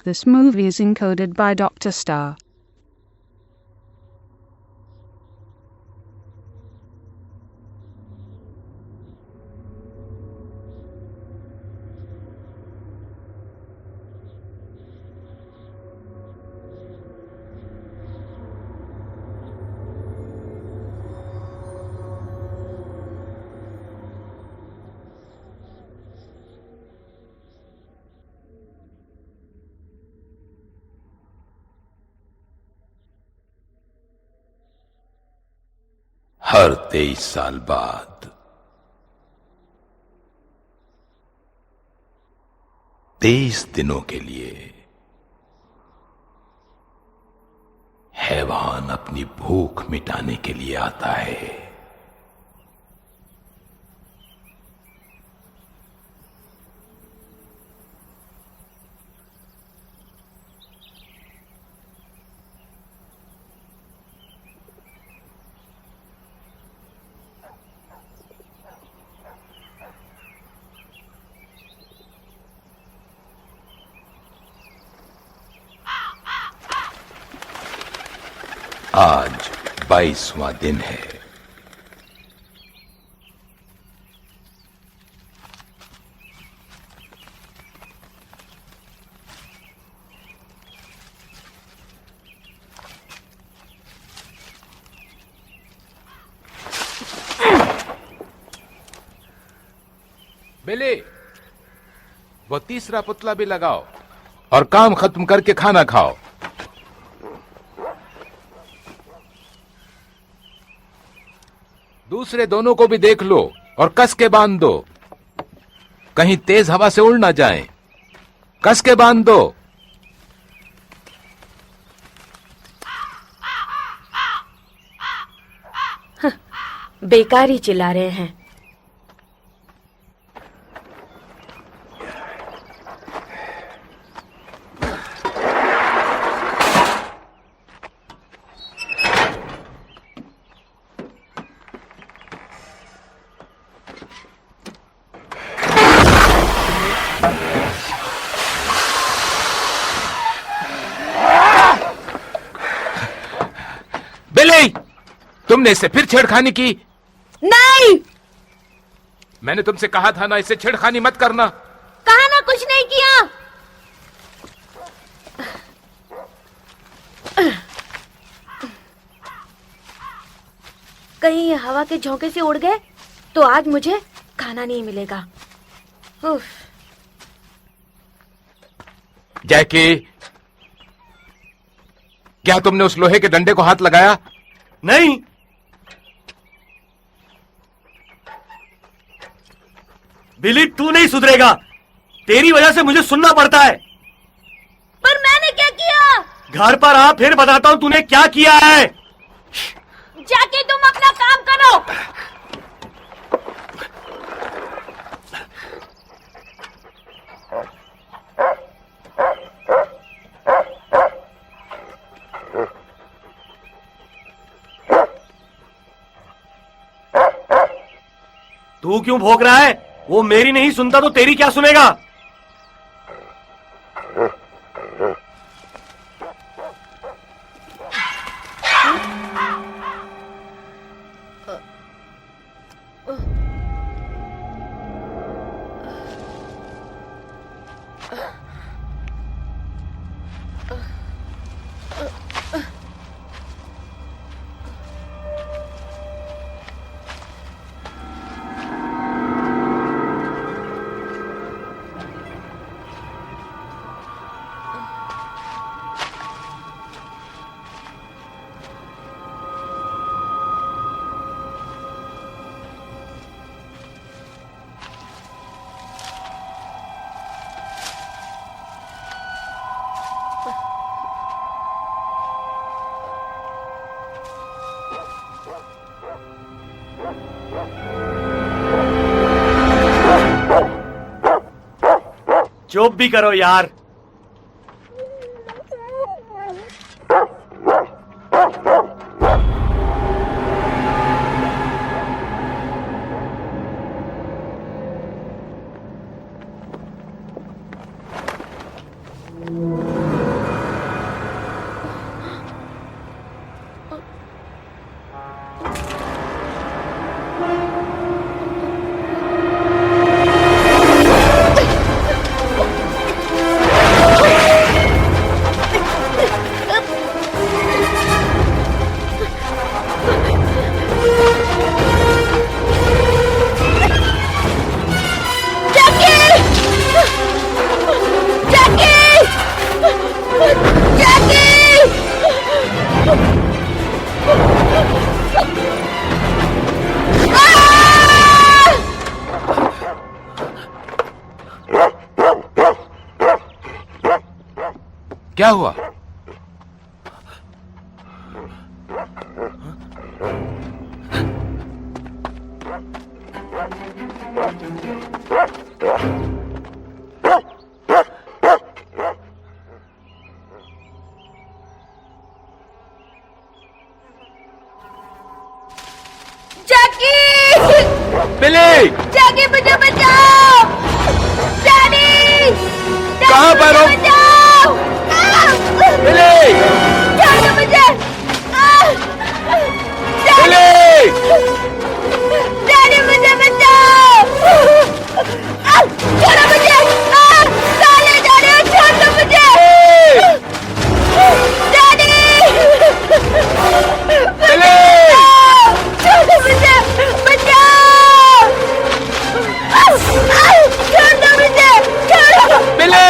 This movie is encoded by Dr. Star. हर 23 साल बाद 23 दिनों के लिए हैवान अपनी भूख मिटाने के लिए आता है। आज 22वां दिन है। बिली, वो तीसरा पुतला भी लगाओ और काम खत्म करके खाना खाओ। दूसरे दोनों को भी देख लो और कस के बांध दो, कहीं तेज हवा से उड़ ना जाएं। कस के बांध दो। बेकार ही चिल्ला रहे हैं। बिली, तुमने इससे फिर छेड़खानी की। नहीं, मैंने तुमसे कहा था ना, इससे छेड़खानी मत करना। कहा ना, कुछ नहीं किया। कहीं ये हवा के झोंके से उड़ गए तो आज मुझे खाना नहीं मिलेगा। उफ। जैकी, क्या तुमने उस लोहे के डंडे को हाथ लगाया? नहीं। बिली, तू नहीं सुधरेगा। तेरी वजह से मुझे सुनना पड़ता है। पर मैंने क्या किया? घर पर आ, फिर बताता हूं तूने क्या किया है। जाके तुम अपना काम करो। तू क्यों भौंक रहा है? वो मेरी नहीं सुनता तो तेरी क्या सुनेगा? चुप भी करो यार। क्या हुआ? जैकी! बिली! जैकी मुझे बचाओ! डैडी! कहाँ पर हो? बचाओ! बिली! छोड़ दो मुझे! बिली! डैडी मुझे बचाओ! छोड़ो मुझे! साले डैडी छोड़ दो मुझे! डैडी! बिली! छोड़ दो मुझे! बचाओ! छोड़ दो मुझे! छोड़ो! बिली!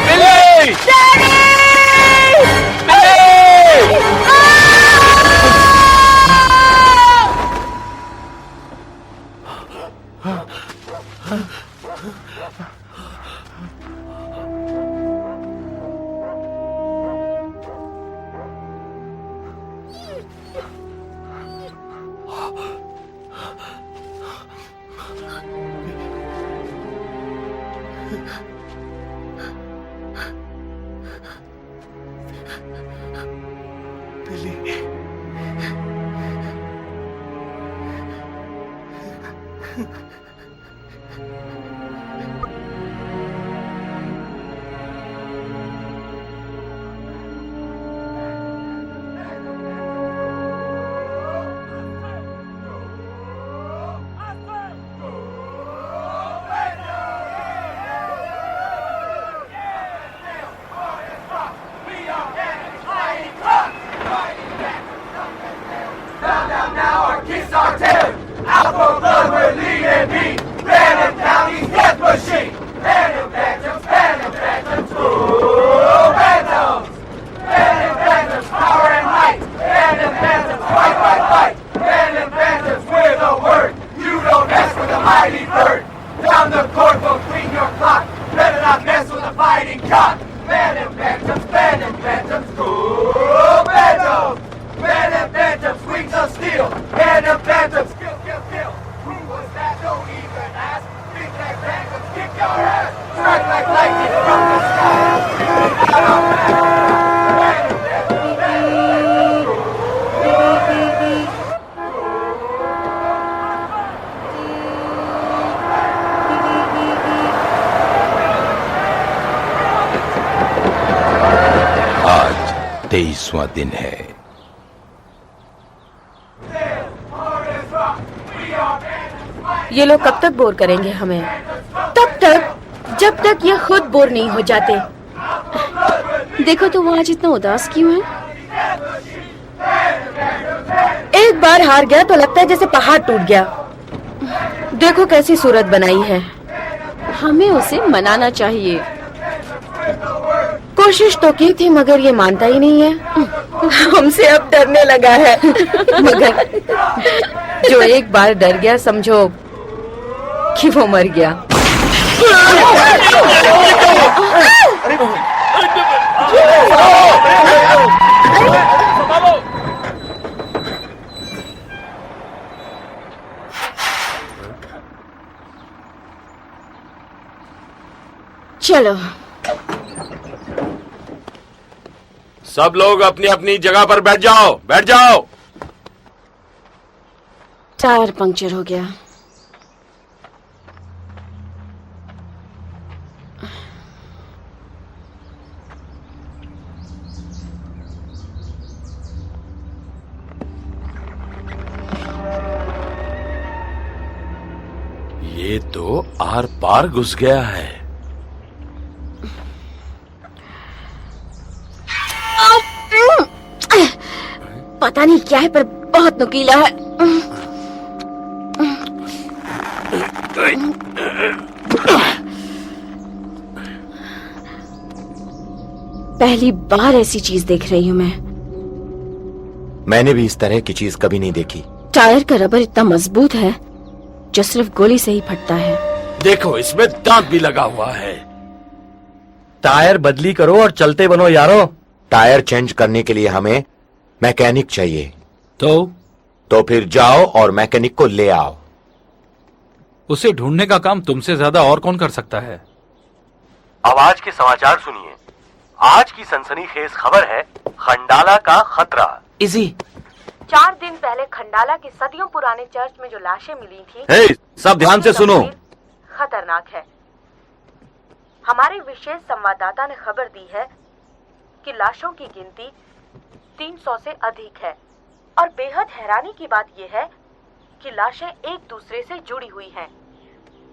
बिली! डैडी! बिली! आज 23वां दिन है। ये लोग कब तक बोर करेंगे हमें? तब तक जब तक ये खुद बोर नहीं हो जाते। देखो तो वो आज इतना उदास क्यों है? एक बार हार गया तो लगता है जैसे पहाड़ टूट गया। देखो कैसी सूरत बनाई है। हमें उसे मनाना चाहिए। कोशिश तो की थी मगर ये मानता ही नहीं है। हमसे अब डरने लगा है। मगर जो एक बार डर गया समझो कि वो मर गया। चलो सब लोग अपनी अपनी जगह पर बैठ जाओ, बैठ जाओ। टायर पंक्चर हो गया। ये तो आर पार घुस गया है। पता नहीं क्या है पर बहुत नुकीला है। पहली बार ऐसी चीज देख रही हूँ मैं। मैंने भी इस तरह की चीज कभी नहीं देखी। टायर का रबर इतना मजबूत है जो सिर्फ गोली से ही फटता है। देखो इसमें दांत भी लगा हुआ है। टायर बदली करो और चलते बनो यारो। टायर चेंज करने के लिए हमें मैकेनिक चाहिए। तो फिर जाओ और मैकेनिक को ले आओ। उसे ढूंढने का काम तुमसे ज्यादा और कौन कर सकता है? अब आज के समाचार सुनिए। आज की सनसनीखेज खबर है खंडाला का खतरा। इजी 4 दिन पहले खंडाला के सदियों पुराने चर्च में जो लाशें मिली थी, हे, सब ध्यान से सुनो। खतरनाक है। हमारे विशेष संवाददाता ने खबर दी है कि लाशों की गिनती 300 से अधिक है और बेहद हैरानी की बात यह है कि लाशें एक दूसरे से जुड़ी हुई हैं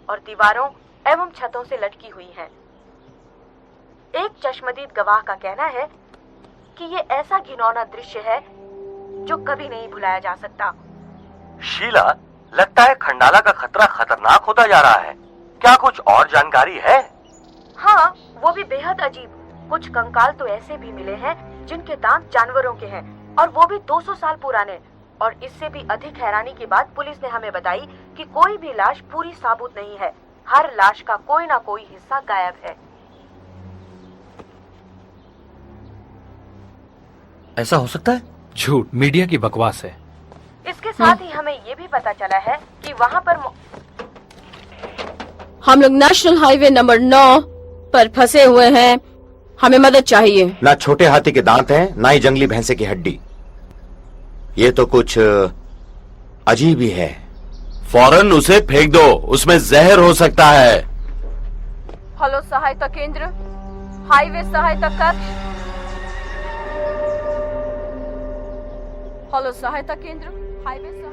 और दीवारों एवं छतों से लटकी हुई हैं। एक चश्मदीद गवाह का कहना है कि ये ऐसा घिनौना दृश्य है जो कभी नहीं भुलाया जा सकता। शीला, लगता है खंडाला का खतरा खतरनाक होता जा रहा है। क्या कुछ और जानकारी है? हाँ, वो भी बेहद अजीब। कुछ कंकाल तो ऐसे भी मिले हैं जिनके दांत जानवरों के हैं और वो भी 200 साल पुराने। और इससे भी अधिक हैरानी की बात पुलिस ने हमें बताई कि कोई भी लाश पूरी साबुत नहीं है। हर लाश का कोई ना कोई हिस्सा गायब है। ऐसा हो सकता है? झूठ, मीडिया की बकवास है। इसके साथ ही हमें ये भी पता चला है कि वहाँ पर हम लोग नेशनल हाईवे नंबर 9 पर फंसे हुए हैं। हमें मदद चाहिए। ना छोटे हाथी के दांत हैं, ना ही जंगली भैंसे की हड्डी। ये तो कुछ अजीब ही है। फौरन उसे फेंक दो, उसमें जहर हो सकता है। हेलो सहायता केंद्र, हाईवे सहायता कक्ष। हेलो सहायता केंद्र, हाईवे सहायता।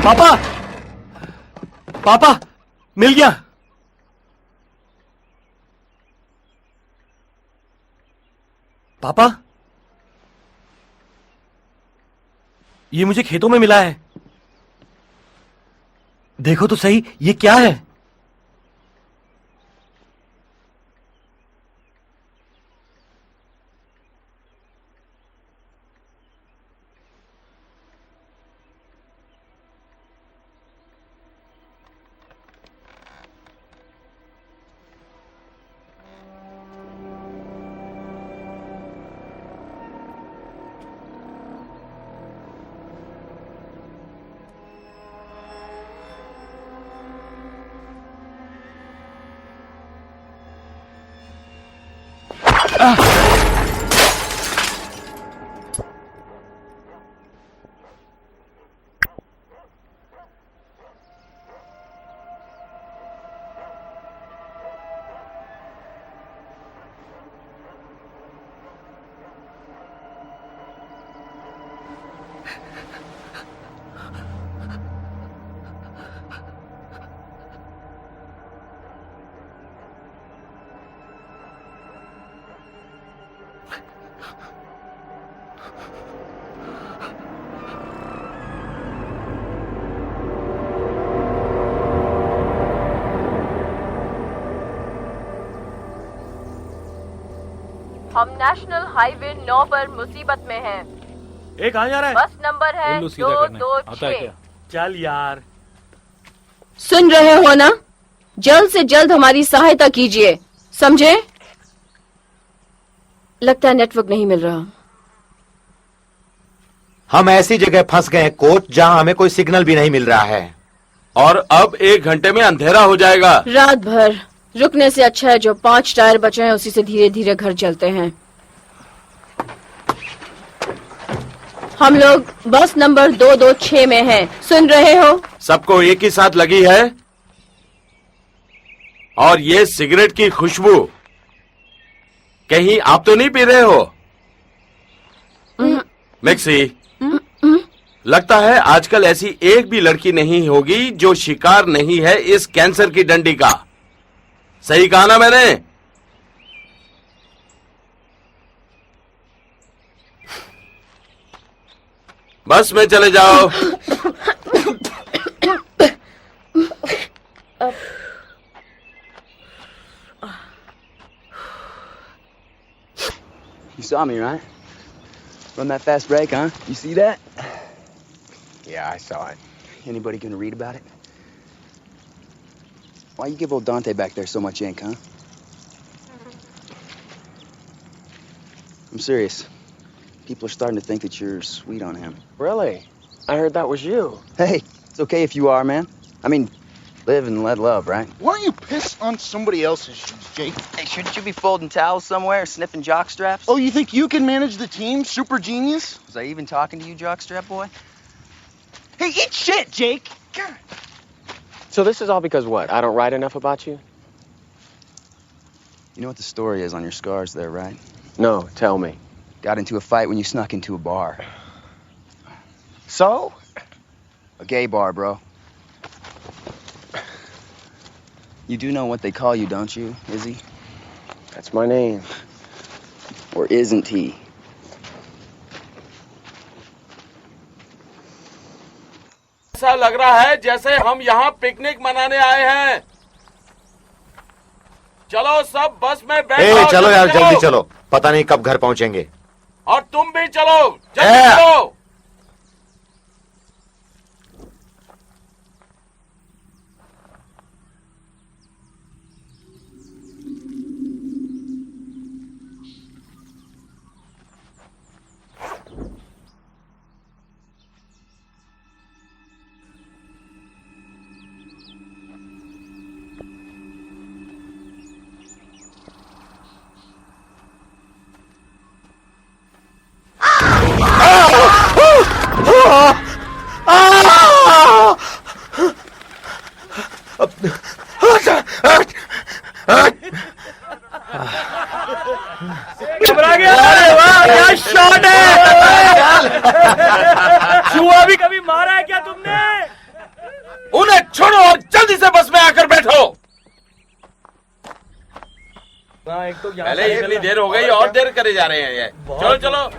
पापा, पापा, मिल गया। पापा, ये मुझे खेतों में मिला है। देखो तो सही, ये क्या है? हम नेशनल हाईवे 9 पर मुसीबत में हैं। एक कहाँ जा रहा है? बस नंबर है उल्लू सीधा करने। आता है 226। क्या? चल यार। सुन रहे हो ना? जल्द से जल्द हमारी सहायता कीजिए, समझे? लगता है नेटवर्क नहीं मिल रहा। हम ऐसी जगह फंस गए हैं कोच, जहां हमें कोई सिग्नल भी नहीं मिल रहा है। और अब 1 घंटे में अंधेरा हो जाएगा। रात भर रुकने से अच्छा है जो 5 टायर बचे हैं उसी से धीरे धीरे घर चलते हैं। हम लोग बस नंबर 226 में हैं। सुन रहे हो? सबको एक ही साथ लगी है। और ये सिगरेट की खुशबू, कहीं आप तो नहीं पी रहे हो? मिक्सी, लगता है आजकल ऐसी एक भी लड़की नहीं होगी जो शिकार नहीं है इस कैंसर की डंडी का। सही कहा ना मैंने? बस में चले जाओ। You saw me, right? Run that fast break, huh? You see that? Yeah, I saw it. Anybody gonna read about it? Why you give old Dante back there so much ink, huh? I'm serious. People are starting to think that you're sweet on him. Really? I heard that was you. Hey, it's okay if you are, man. I mean, live and let love, right? Why don't you piss on somebody else's shoes, Jake? Hey, shouldn't you be folding towels somewhere, sniffing jock straps? Oh, you think you can manage the team, super genius? Was I even talking to you, jockstrap boy? Hey, eat shit, Jake! God. So this is all because what? I don't write enough about you? You know what the story is on your scars there, right? No, tell me. Got into a fight when you snuck into a bar. So? A gay bar, bro. You do know what they call you, don't you, Izzy? That's my name. Or isn't he? ऐसा लग रहा है जैसे हम यहाँ picnic मनाने आए हैं। चलो सब बस में बैठो। चलो यार, जल्दी चलो, पता नहीं कब घर पहुंचेंगे। और तुम भी चलो, जल्दी चलो। घबरा गया? अरे वाह, क्या शॉट है! छुआ भी कभी मारा है क्या तुमने? उन्हें छोड़ो और जल्दी से बस में आकर बैठो। एक तो पहले इतनी देर हो गई और देर करे जा रहे हैं ये। चलो चलो।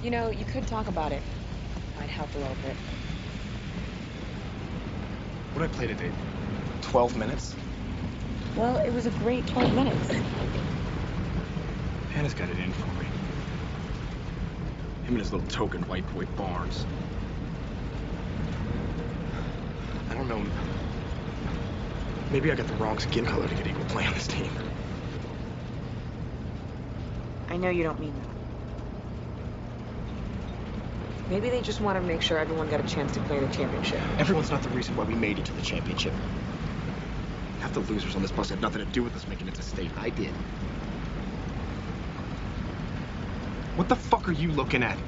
You know, you could talk about it. Might help a little bit. What did I play today? 12 minutes? Well, it was a great 12 minutes. Hannah's got it in for me. Him and his little token white boy Barnes. I don't know. Maybe I got the wrong skin color to get equal play on this team. I know you don't mean that. Maybe they just want to make sure everyone got a chance to play the championship. Everyone's not the reason why we made it to the championship. Half the losers on this bus had nothing to do with us making it to state. I did. What the fuck are you looking at?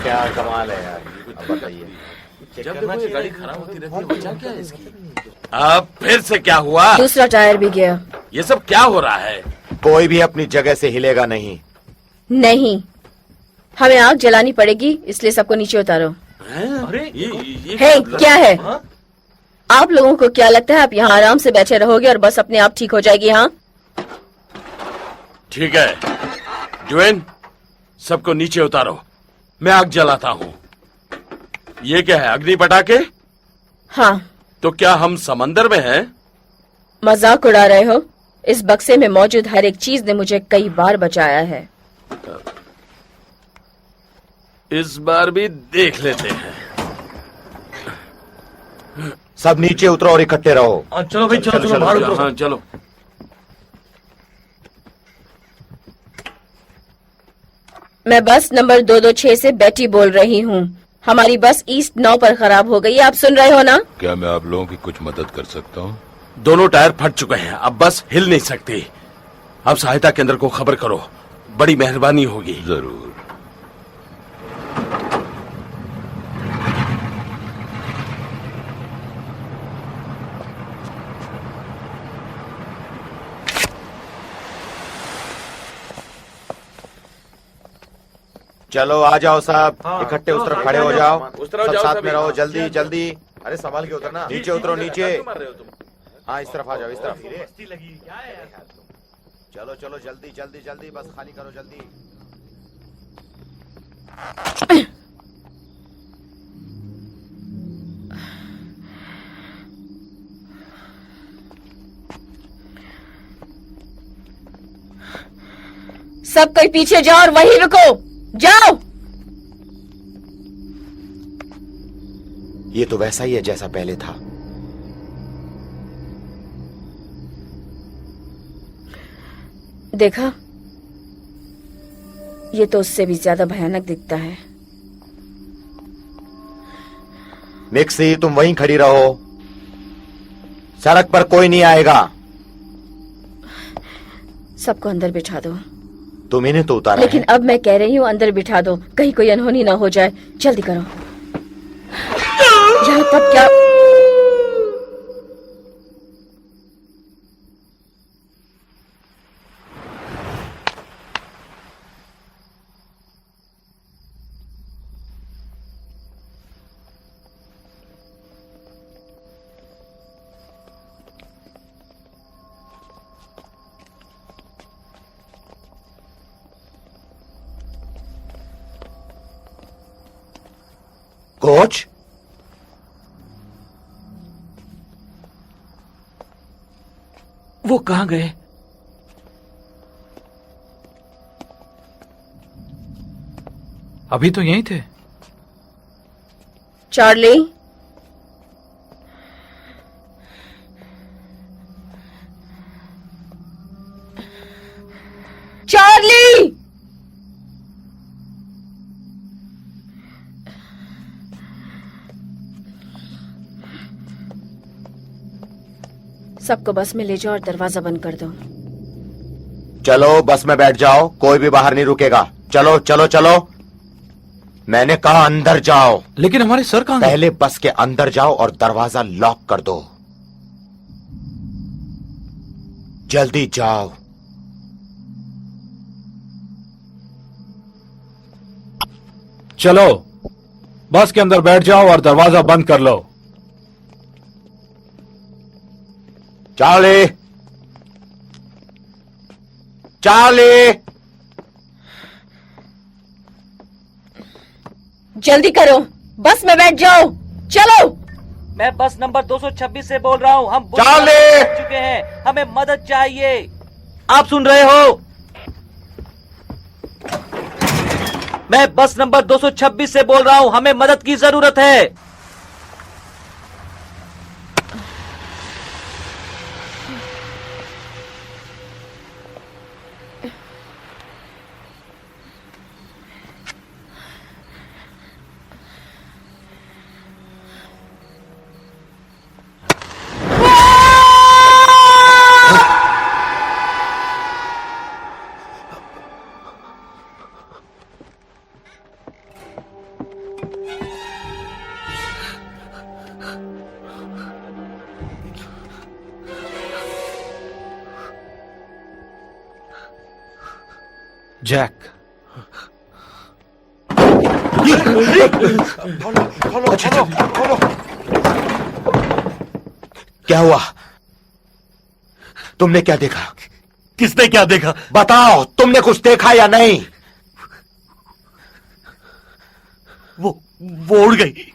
क्या कमाल है यार, अब बताइए। जब देखो ये गाड़ी खराब होती रहती है, वजह क्या है इसकी? अब फिर से क्या हुआ? दूसरा टायर भी गया। ये सब क्या हो रहा है? कोई भी अपनी जगह से हिलेगा नहीं। नहीं, हमें आग जलानी पड़ेगी, इसलिए सबको नीचे उतारो। अरे ये हे, क्या है? आप लोगों को क्या लगता है आप यहाँ आराम से बैठे रहोगे और बस अपने आप ठीक हो जाएगी? हाँ, ठीक है ड्वेन, सबको नीचे उतारो, मैं आग जलाता हूँ। ये क्या है, अग्नि पटाखे? हाँ। तो क्या हम समंदर में हैं? मजाक उड़ा रहे हो? इस बक्से में मौजूद हर एक चीज ने मुझे कई बार बचाया है। इस बार भी देख लेते हैं। सब नीचे उतरो और इकट्ठे रहो। चलो भाई, चलो चलो बाहर उतरो। हाँ चलो। मैं बस नंबर 226 से बेटी बोल रही हूँ। हमारी बस ईस्ट 9 पर खराब हो गई है, आप सुन रहे हो ना? क्या मैं आप लोगों की कुछ मदद कर सकता हूँ? दोनों टायर फट चुके हैं, अब बस हिल नहीं सकती। अब सहायता केंद्र को खबर करो, बड़ी मेहरबानी होगी। जरूर। चलो आ जाओ साहब, इकट्ठे उस तरफ खड़े हो जाओ। उस तरफ सब जाओ साथ सभी। में रहो, जल्दी जल्दी। अरे संभाल के उतरना, नीचे उतरो नीचे। हाँ इस तरफ आ जाओ, इस तरफ। चलो चलो जल्दी जल्दी जल्दी, बस खाली करो जल्दी। सब कोई पीछे जाओ और वहीं रुको। जाओ। ये तो वैसा ही है जैसा पहले था। देखा, ये तो उससे भी ज्यादा भयानक दिखता है। मिक्सी, तुम वहीं खड़ी रहो, सड़क पर कोई नहीं आएगा। सबको अंदर बिठा दो। तुम इन्हें तो उतारा लेकिन है। अब मैं कह रही हूँ अंदर बिठा दो, कहीं कोई अनहोनी ना हो जाए। जल्दी करो। यहाँ तब क्या? कोच, वो कहां गए? अभी तो यहीं थे। चार्ली, चार्ली, सबको बस में ले जाओ और दरवाजा बंद कर दो। चलो बस में बैठ जाओ, कोई भी बाहर नहीं रुकेगा। चलो चलो चलो, मैंने कहा अंदर जाओ। लेकिन हमारे सर कहां गए? पहले बस के अंदर जाओ और दरवाजा लॉक कर दो। जल्दी जाओ। चलो बस के अंदर बैठ जाओ और दरवाजा बंद कर लो। चार्ली, चार्ली, जल्दी करो, बस में बैठ जाओ। चलो। मैं बस नंबर 226 से बोल रहा हूँ। हम चार्ली! बुक चुके हैं, हमें मदद चाहिए। आप सुन रहे हो? मैं बस नंबर 226 से बोल रहा हूँ, हमें मदद की जरूरत है। जैक, क्या हुआ? तुमने क्या देखा? किसने क्या देखा? बताओ, तुमने कुछ देखा या नहीं? वो उड़ गई।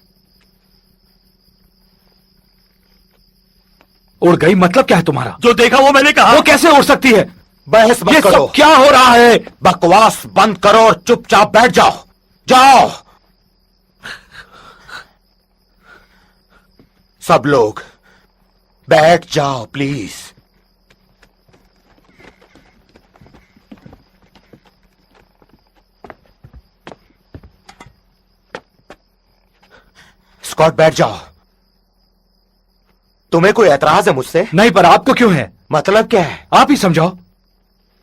उड़ गई मतलब क्या है तुम्हारा? जो देखा वो मैंने कहा। वो कैसे उड़ सकती है? बहस मत ये करो। सब क्या हो रहा है? बकवास बंद करो और चुपचाप बैठ जाओ। जाओ सब लोग बैठ जाओ प्लीज। स्कॉट बैठ जाओ। तुम्हें कोई एतराज है मुझसे? नहीं, पर आपको क्यों है? मतलब क्या है? आप ही समझाओ।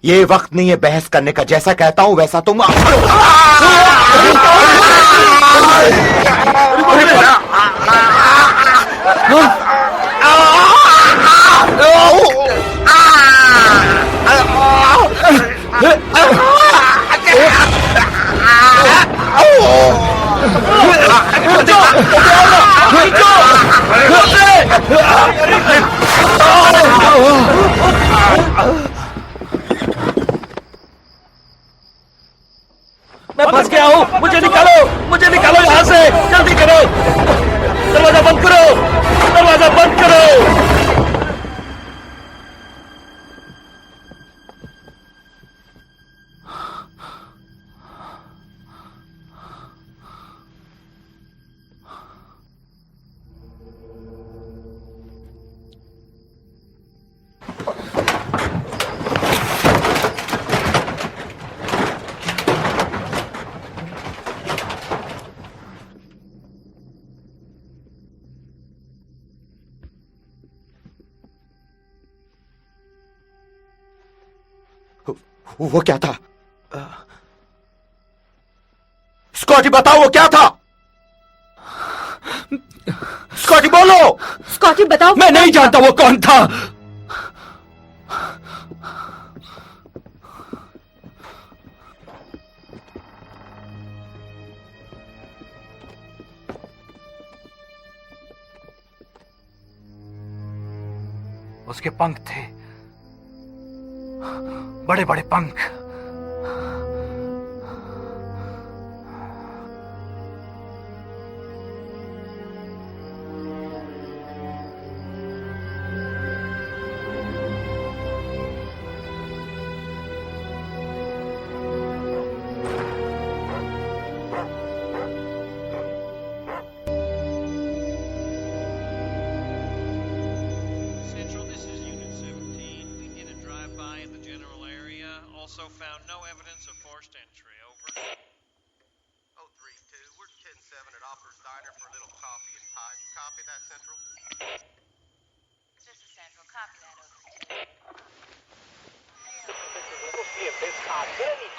ये वक्त नहीं है बहस करने का। जैसा कहता हूं वैसा तुम। मैं फंस गया हूँ, मुझे निकालो, मुझे निकालो यहाँ से। जल्दी करो, दरवाजा बंद करो, दरवाजा बंद करो। वो क्या था? स्कॉटी बताओ वो क्या था? स्कॉटी बोलो। स्कॉटी बताओ। मैं नहीं जानता वो कौन था। उसके पंख थे, बड़े बड़े पंख।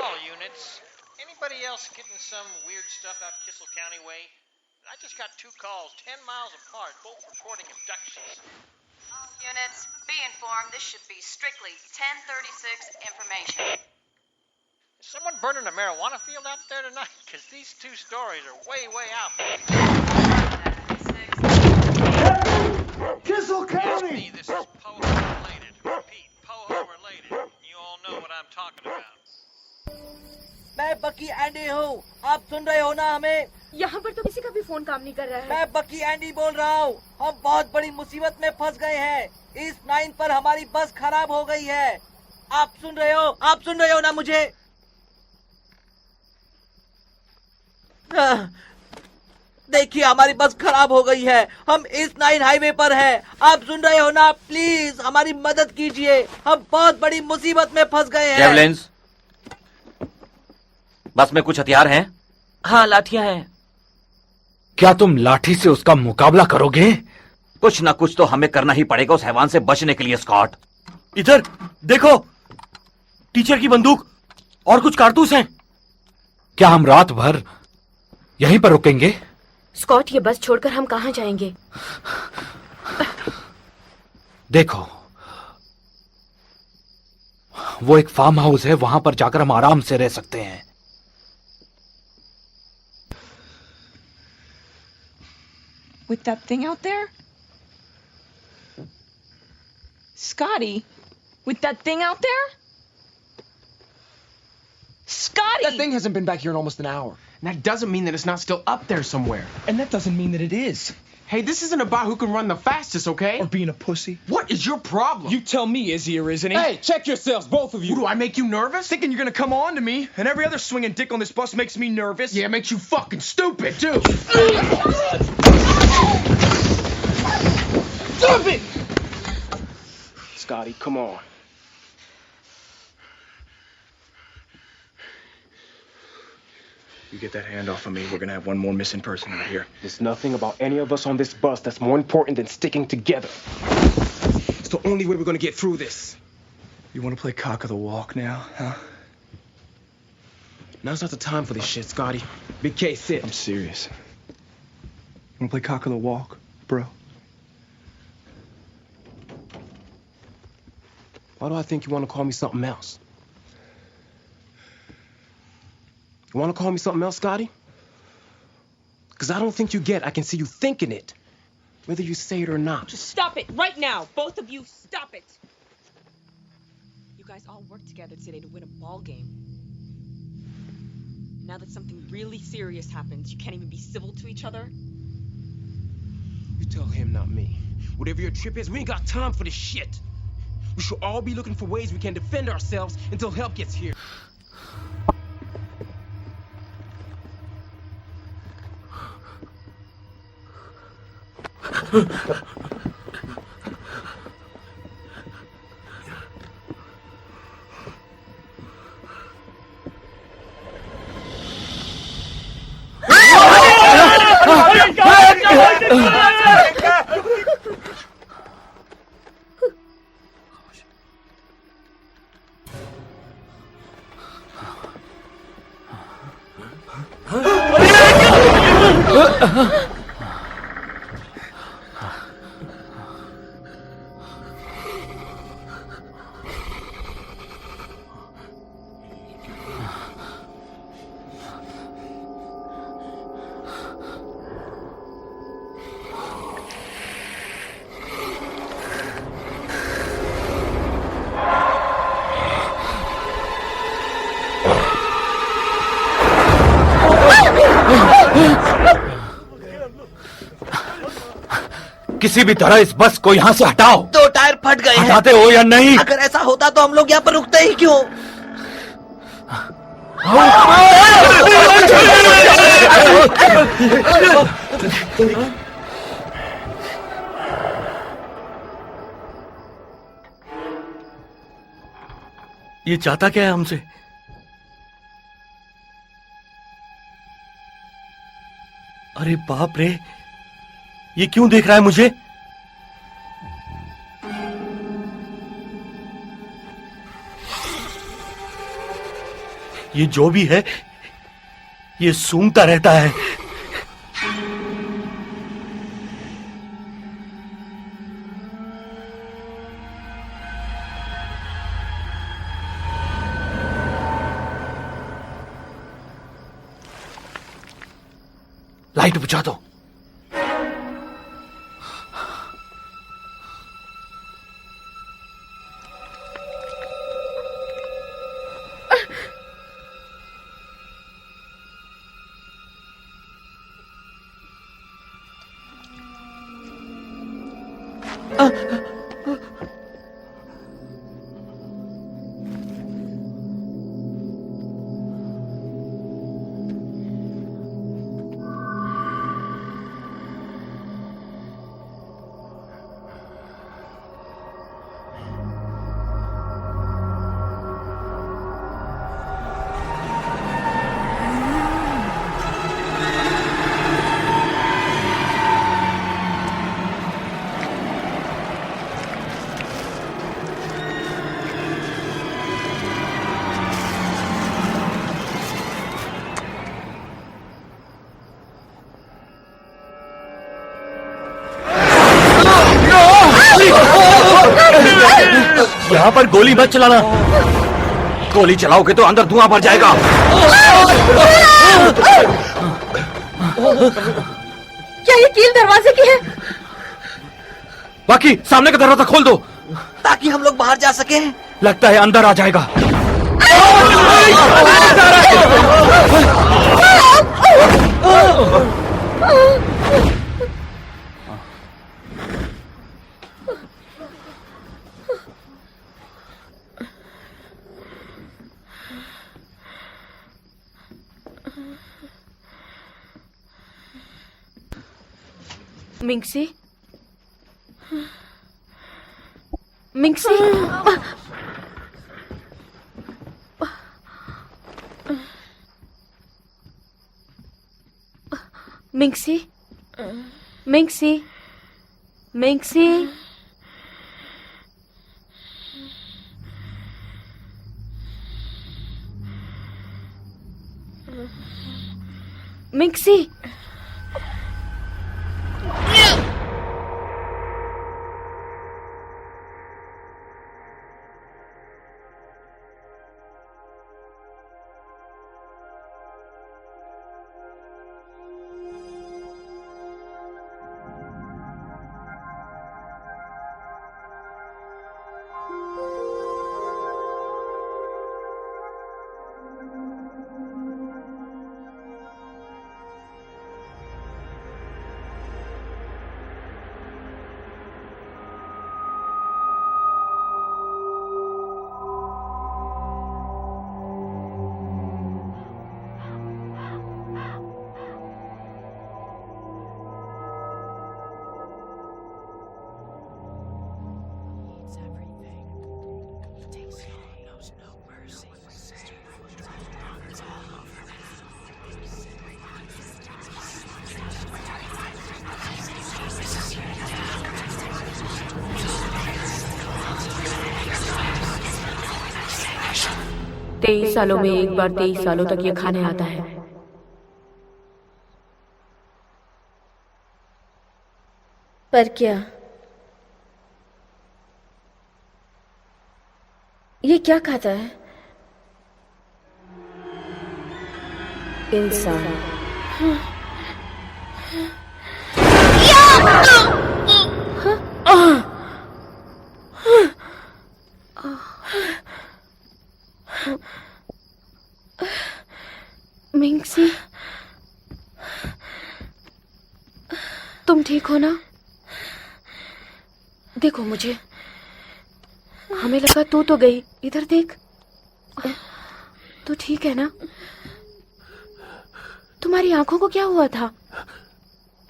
All units. Anybody else getting some weird stuff out Kissel County way? I just got 2 calls 10 miles apart, both reporting abductions. All units, be informed this should be strictly 1036 information. Is someone burning a marijuana field out there tonight? Because these 2 stories are way out. Kissel County! Me, this is Poho related. Repeat, Poho related. You all know what I'm talking about. मैं बकी Andy हूँ, आप सुन रहे हो ना हमें? यहाँ पर तो किसी का भी फोन काम नहीं कर रहा है। मैं बकी एंडी बोल रहा हूँ। हम बहुत बड़ी मुसीबत में फंस गए हैं। ईस्ट 9 पर हमारी बस खराब हो गई है। आप सुन रहे हो? आप सुन रहे हो ना मुझे? देखिए हमारी बस खराब हो गई है। हम ईस्ट 9 हाईवे पर हैं। आप सुन रहे हो ना? प्लीज हमारी मदद कीजिए। हम बहुत बड़ी मुसीबत में फंस गए हैं। जेवलिन्स, बस में कुछ हथियार हैं? हाँ, लाठियां हैं। क्या तुम लाठी से उसका मुकाबला करोगे? कुछ ना कुछ तो हमें करना ही पड़ेगा उस हैवान से बचने के लिए। स्कॉट, इधर देखो, टीचर की बंदूक और कुछ कारतूस हैं। क्या हम रात भर यहीं पर रुकेंगे? स्कॉट, ये बस छोड़कर हम कहाँ जाएंगे? देखो, वो एक फार्म हाउस है, वहां पर जाकर हम आराम से रह सकते हैं। With that thing out there? Scotty, with that thing out there? Scotty! That thing hasn't been back here in almost an hour. And that doesn't mean that it's not still up there somewhere. And that doesn't mean that it is. Hey, this isn't about who can run the fastest, okay? Or being a pussy. What is your problem? You tell me, is he or isn't he? Hey, check yourselves, both of you. Who, do I make you nervous? Thinking you're gonna come on to me, and every other swinging dick on this bus makes me nervous. Yeah, it makes you fucking stupid, too. Stop it! Scotty, come on. You get that hand off of me, we're gonna have one more missing person out here. There's nothing about any of us on this bus that's more important than sticking together. It's the only way we're gonna get through this. You wanna play cock of the walk now, huh? Now's not the time for this shit, Scotty. Big K, sit. I'm serious. You wanna play cock of the walk, bro? Why do I think you wanna call me something else? You want to call me something else, Scotty? Because I don't think you get I can see you thinking it, whether you say it or not. Just stop it right now. Both of you, stop it. You guys all work together today to win a ball game. Now that something really serious happens, you can't even be civil to each other? You tell him, not me. Whatever your trip is, we ain't got time for this shit. We should all be looking for ways we can defend ourselves until help gets here. किसी भी तरह इस बस को यहाँ से हटाओ। 2 tyre फट गए हैं। हटाते हो या नहीं? अगर ऐसा होता तो हम लोग यहाँ पर रुकते ही क्यों? ये चाहता क्या है हमसे? अरे बाप रे, ये क्यों देख रहा है मुझे? ये जो भी है, ये सूंघता रहता है। लाइट बुझा दो। यहाँ पर गोली मत चलाना। गोली चलाओगे तो अंदर धुआं भर जाएगा। क्या ये कील दरवाजे की है? बाकी सामने का दरवाजा खोल दो ताकि हम लोग बाहर जा सके। लगता है अंदर आ जाएगा। मिंगसी, मिंगसी, मिंगसी, मिंगसी, मिंगसी, मिंगसी। तेईस सालों में एक बार 23 सालों तक ये खाने आता है। पर क्या ये क्या खाता है? इंसान। मिंगसी, तुम ठीक हो ना? देखो मुझे, हमें लगा तू तो गई। इधर देख, तू ठीक है ना? तुम्हारी आंखों को क्या हुआ था?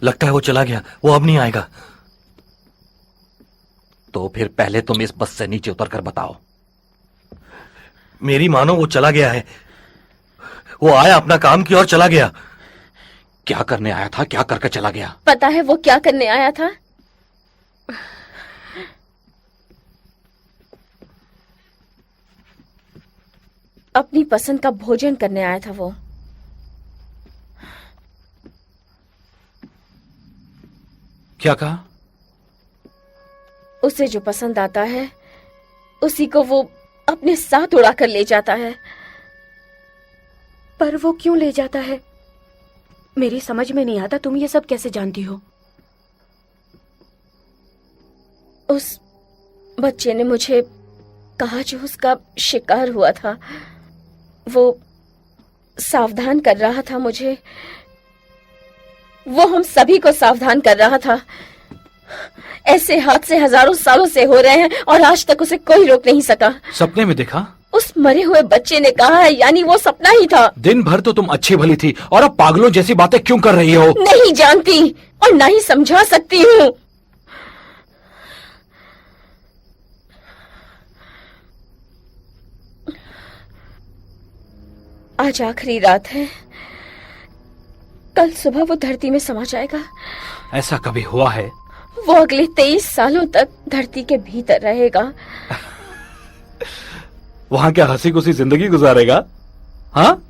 लगता है वो चला गया, वो अब नहीं आएगा। तो फिर पहले तुम इस बस से नीचे उतर कर बताओ। मेरी मानो वो चला गया है। वो आया, अपना काम किया और चला गया। क्या करने आया था, क्या करके चला गया? पता है वो क्या करने आया था? अपनी पसंद का भोजन करने आया था वो। क्या कहा? उसे जो पसंद आता है उसी को वो अपने साथ उड़ाकर ले जाता है। पर वो क्यों ले जाता है? मेरी समझ में नहीं आता, तुम ये सब कैसे जानती हो? उस बच्चे ने मुझे कहा जो उसका शिकार हुआ था, वो सावधान कर रहा था मुझे। वो हम सभी को सावधान कर रहा था। ऐसे हादसे हजारों सालों से हो रहे हैं और आज तक उसे कोई रोक नहीं सका। सपने में देखा? उस मरे हुए बच्चे ने कहा है, यानी वो सपना ही था। दिन भर तो तुम अच्छी भली थी और अब पागलों जैसी बातें क्यों कर रही हो? नहीं जानती और ना ही समझा सकती हूँ। आज आखिरी रात है, कल सुबह वो धरती में समा जाएगा। ऐसा कभी हुआ है? वो अगले 23 सालों तक धरती के भीतर रहेगा। वहां क्या हंसी खुशी जिंदगी गुजारेगा? हाँ?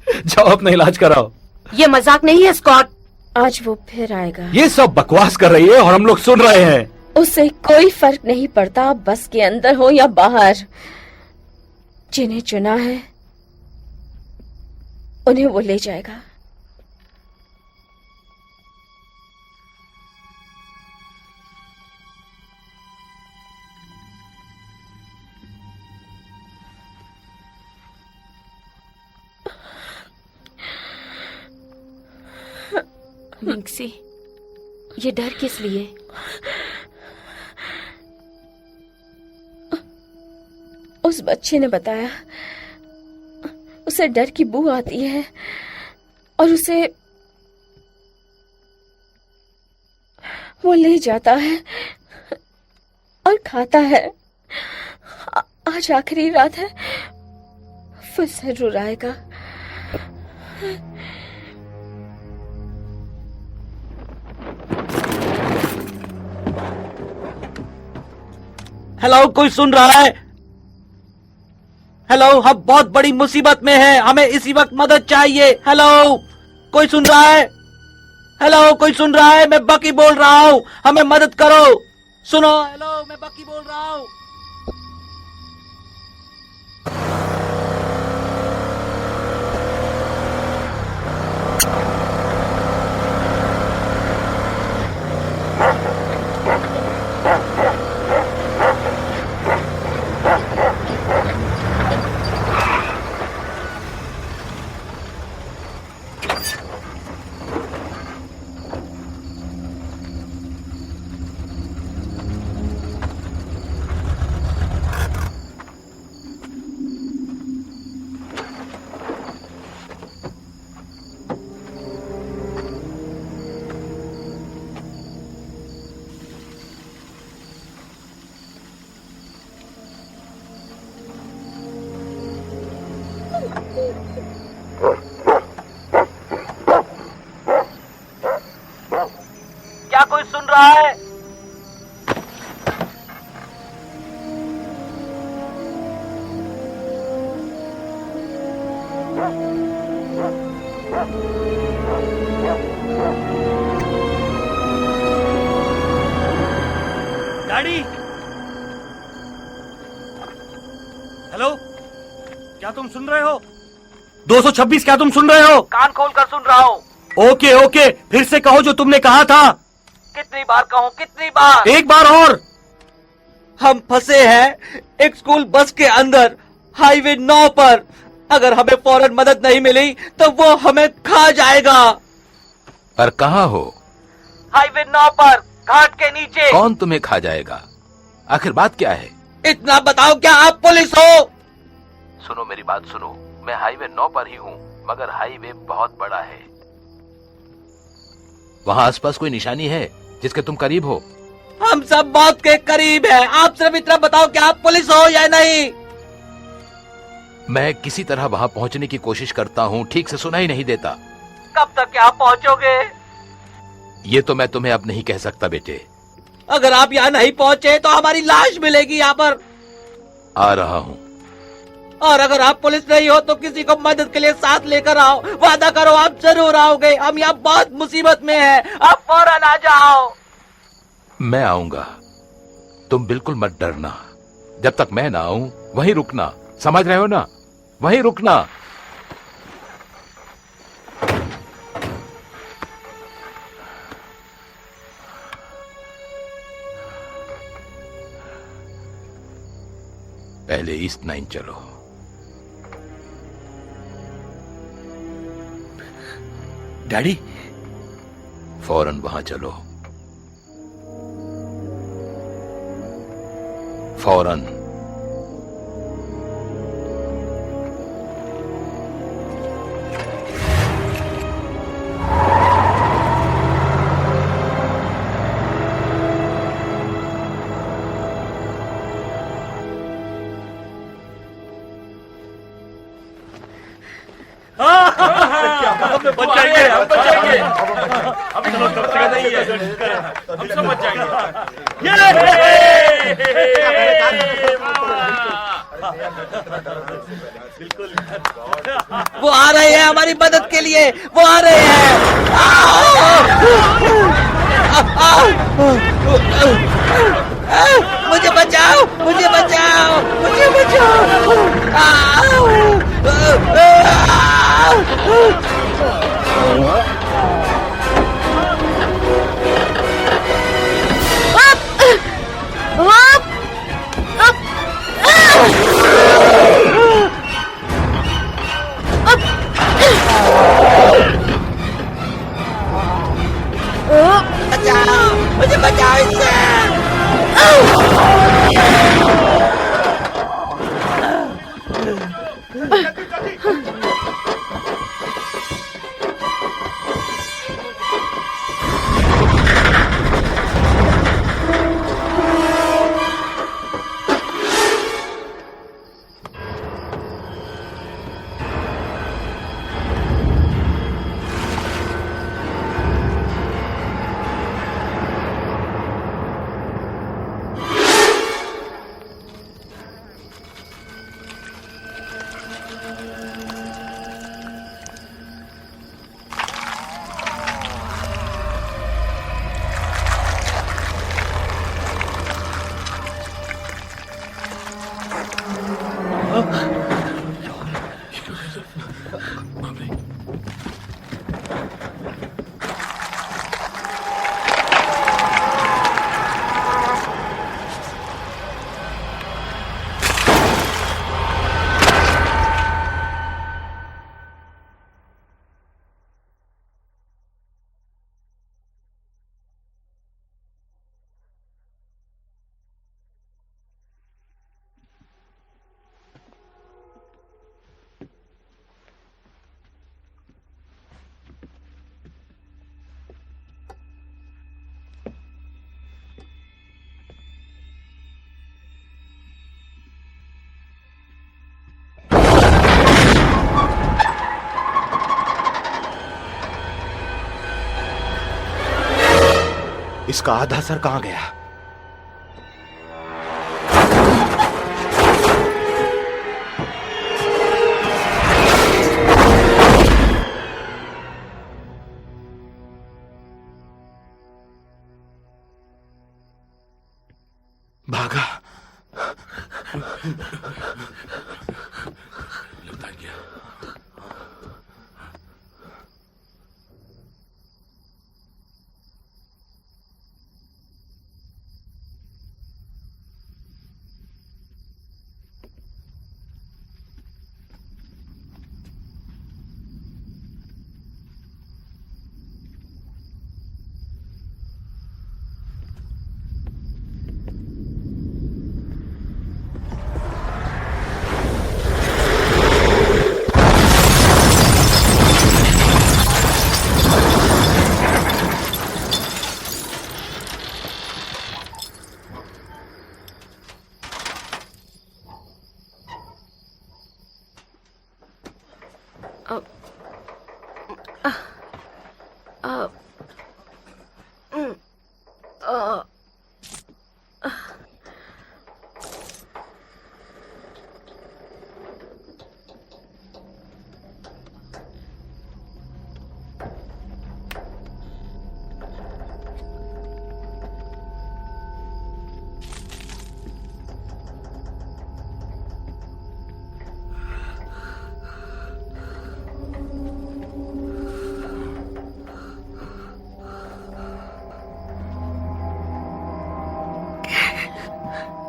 जाओ अपना इलाज कराओ। ये मजाक नहीं है स्कॉट। आज वो फिर आएगा। ये सब बकवास कर रही है और हम लोग सुन रहे हैं। उससे कोई फर्क नहीं पड़ता बस के अंदर हो या बाहर। जिन्हें चुना है उन्हें वो ले जाएगा। मिंक्सी, ये डर किस लिए? उस बच्चे ने बताया उसे डर की बू आती है और उसे वो ले जाता है और खाता है। आज आखिरी रात है, वो जरूर आएगा। हेलो, कोई सुन रहा है? हेलो, हम बहुत बड़ी मुसीबत में हैं, हमें इसी वक्त मदद चाहिए। हेलो, कोई सुन रहा है? हेलो, कोई सुन रहा है? मैं बकी बोल रहा हूँ, हमें मदद करो। सुनो, हेलो, मैं बकी बोल रहा हूँ। क्या कोई सुन रहा है? डैडी, हेलो, क्या तुम सुन रहे हो? 226, क्या तुम सुन रहे हो? कान खोल कर सुन रहा हूँ। ओके ओके, फिर से कहो जो तुमने कहा था। कितनी बार कहूँ, कितनी बार? एक बार और। हम फंसे हैं एक स्कूल बस के अंदर, हाईवे 9 पर। अगर हमें फौरन मदद नहीं मिली तो वो हमें खा जाएगा। पर कहाँ हो? हाईवे 9 पर, घाट के नीचे। कौन तुम्हें खा जाएगा? आखिर बात क्या है? इतना बताओ, क्या आप पुलिस हो? सुनो मेरी बात सुनो, मैं हाईवे 9 पर ही हूँ, मगर हाईवे बहुत बड़ा है। वहाँ आसपास कोई निशानी है जिसके तुम करीब हो? हम सब मौत के करीब हैं। आप सिर्फ इतना बताओ कि आप पुलिस हो या नहीं। मैं किसी तरह वहाँ पहुँचने की कोशिश करता हूँ, ठीक से सुना ही नहीं देता। कब तक यहाँ पहुँचोगे? ये तो मैं तुम्हें अब नहीं कह सकता बेटे। अगर आप यहाँ नहीं पहुँचे तो हमारी लाश मिलेगी यहाँ पर। आ रहा हूँ। और अगर आप पुलिस नहीं हो तो किसी को मदद के लिए साथ लेकर आओ। वादा करो आप जरूर आओगे। हम यहाँ बहुत मुसीबत में हैं। आप फौरन आ जाओ। मैं आऊंगा, तुम बिल्कुल मत डरना। जब तक मैं ना आऊं वहीं रुकना, समझ रहे हो ना? वहीं रुकना। पहले ईस्ट 9 चलो। डैडी, फौरन वहां चलो, फौरन। हम बच जाएंगे, हम बच जाएंगे। अभी चलो, कब से नहीं है, हम सब बच जाएंगे। बिल्कुल। वो आ रहे हैं हमारी मदद के लिए, वो आ रहे हैं। मुझे बचाओ, मुझे बचाओ, मुझे बचाओ। बचाओ, मुझे बचाओ इससे। इसका आधा सर कहां गया? भागा। लगता गया।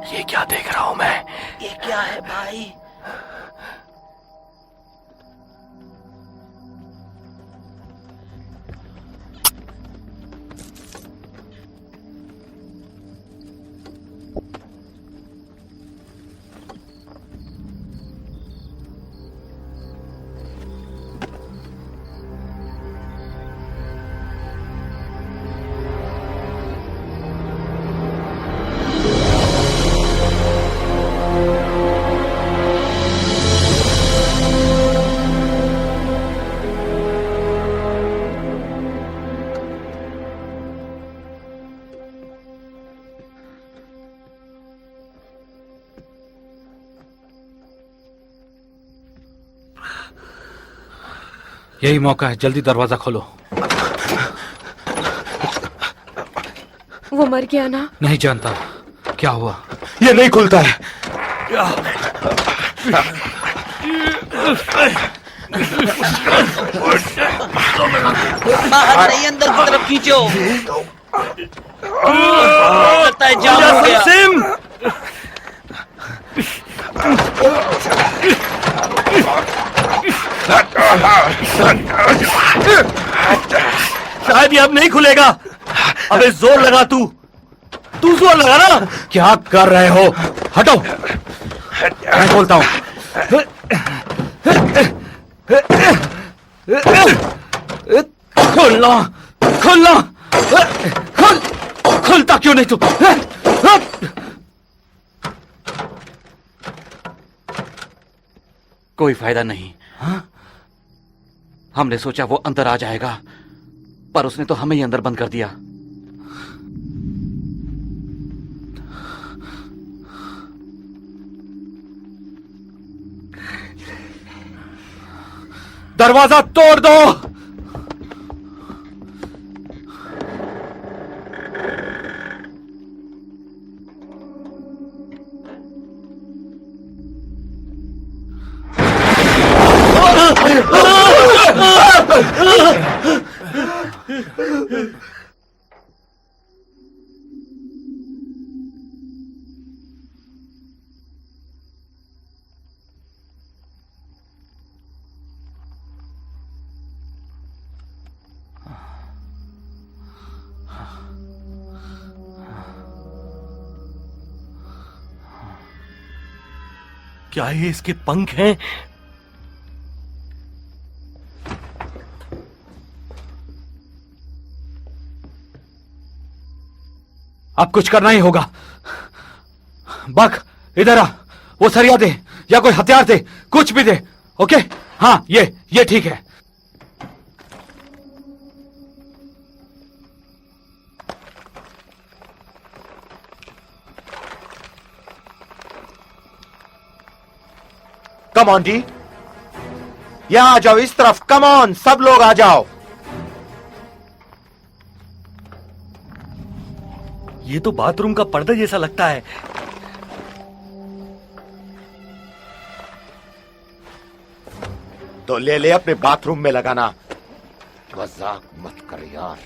ये क्या देख रहा हूं मैं? ये क्या है भाई? यही मौका है, जल्दी दरवाजा खोलो। वो मर गया ना? नहीं जानता क्या हुआ। ये नहीं खुलता है। बाहर नहीं, अंदर की तरफ खींचो। लगता है जाम हो गया। शायद ये अब नहीं खुलेगा। अबे जोर लगा, तू जोर लगा ना। क्या कर रहे हो? हटो, मैं बोलता हूं। खोलना, खोलना, खुलता क्यों नहीं तू? कोई फायदा नहीं। हमने सोचा वो अंदर आ जाएगा, पर उसने तो हमें ही अंदर बंद कर दिया। दरवाजा तोड़ दो। क्या ये इसके पंख हैं? अब कुछ करना ही होगा। बक, इधर आ। वो सरिया दे या कोई हथियार दे, कुछ भी दे। ओके? हाँ, ये ठीक है। कम ऑन डी, यहां आ जाओ, इस तरफ। कम ऑन, सब लोग आ जाओ। ये तो बाथरूम का पर्दा जैसा लगता है। तो ले ले, अपने बाथरूम में लगाना। मजाक मत कर यार।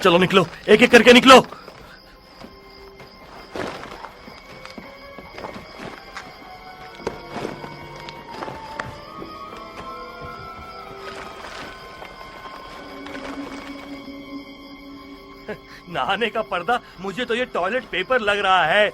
चलो निकलो, एक एक करके निकलो। नहाने का पर्दा, मुझे तो ये टॉयलेट पेपर लग रहा है।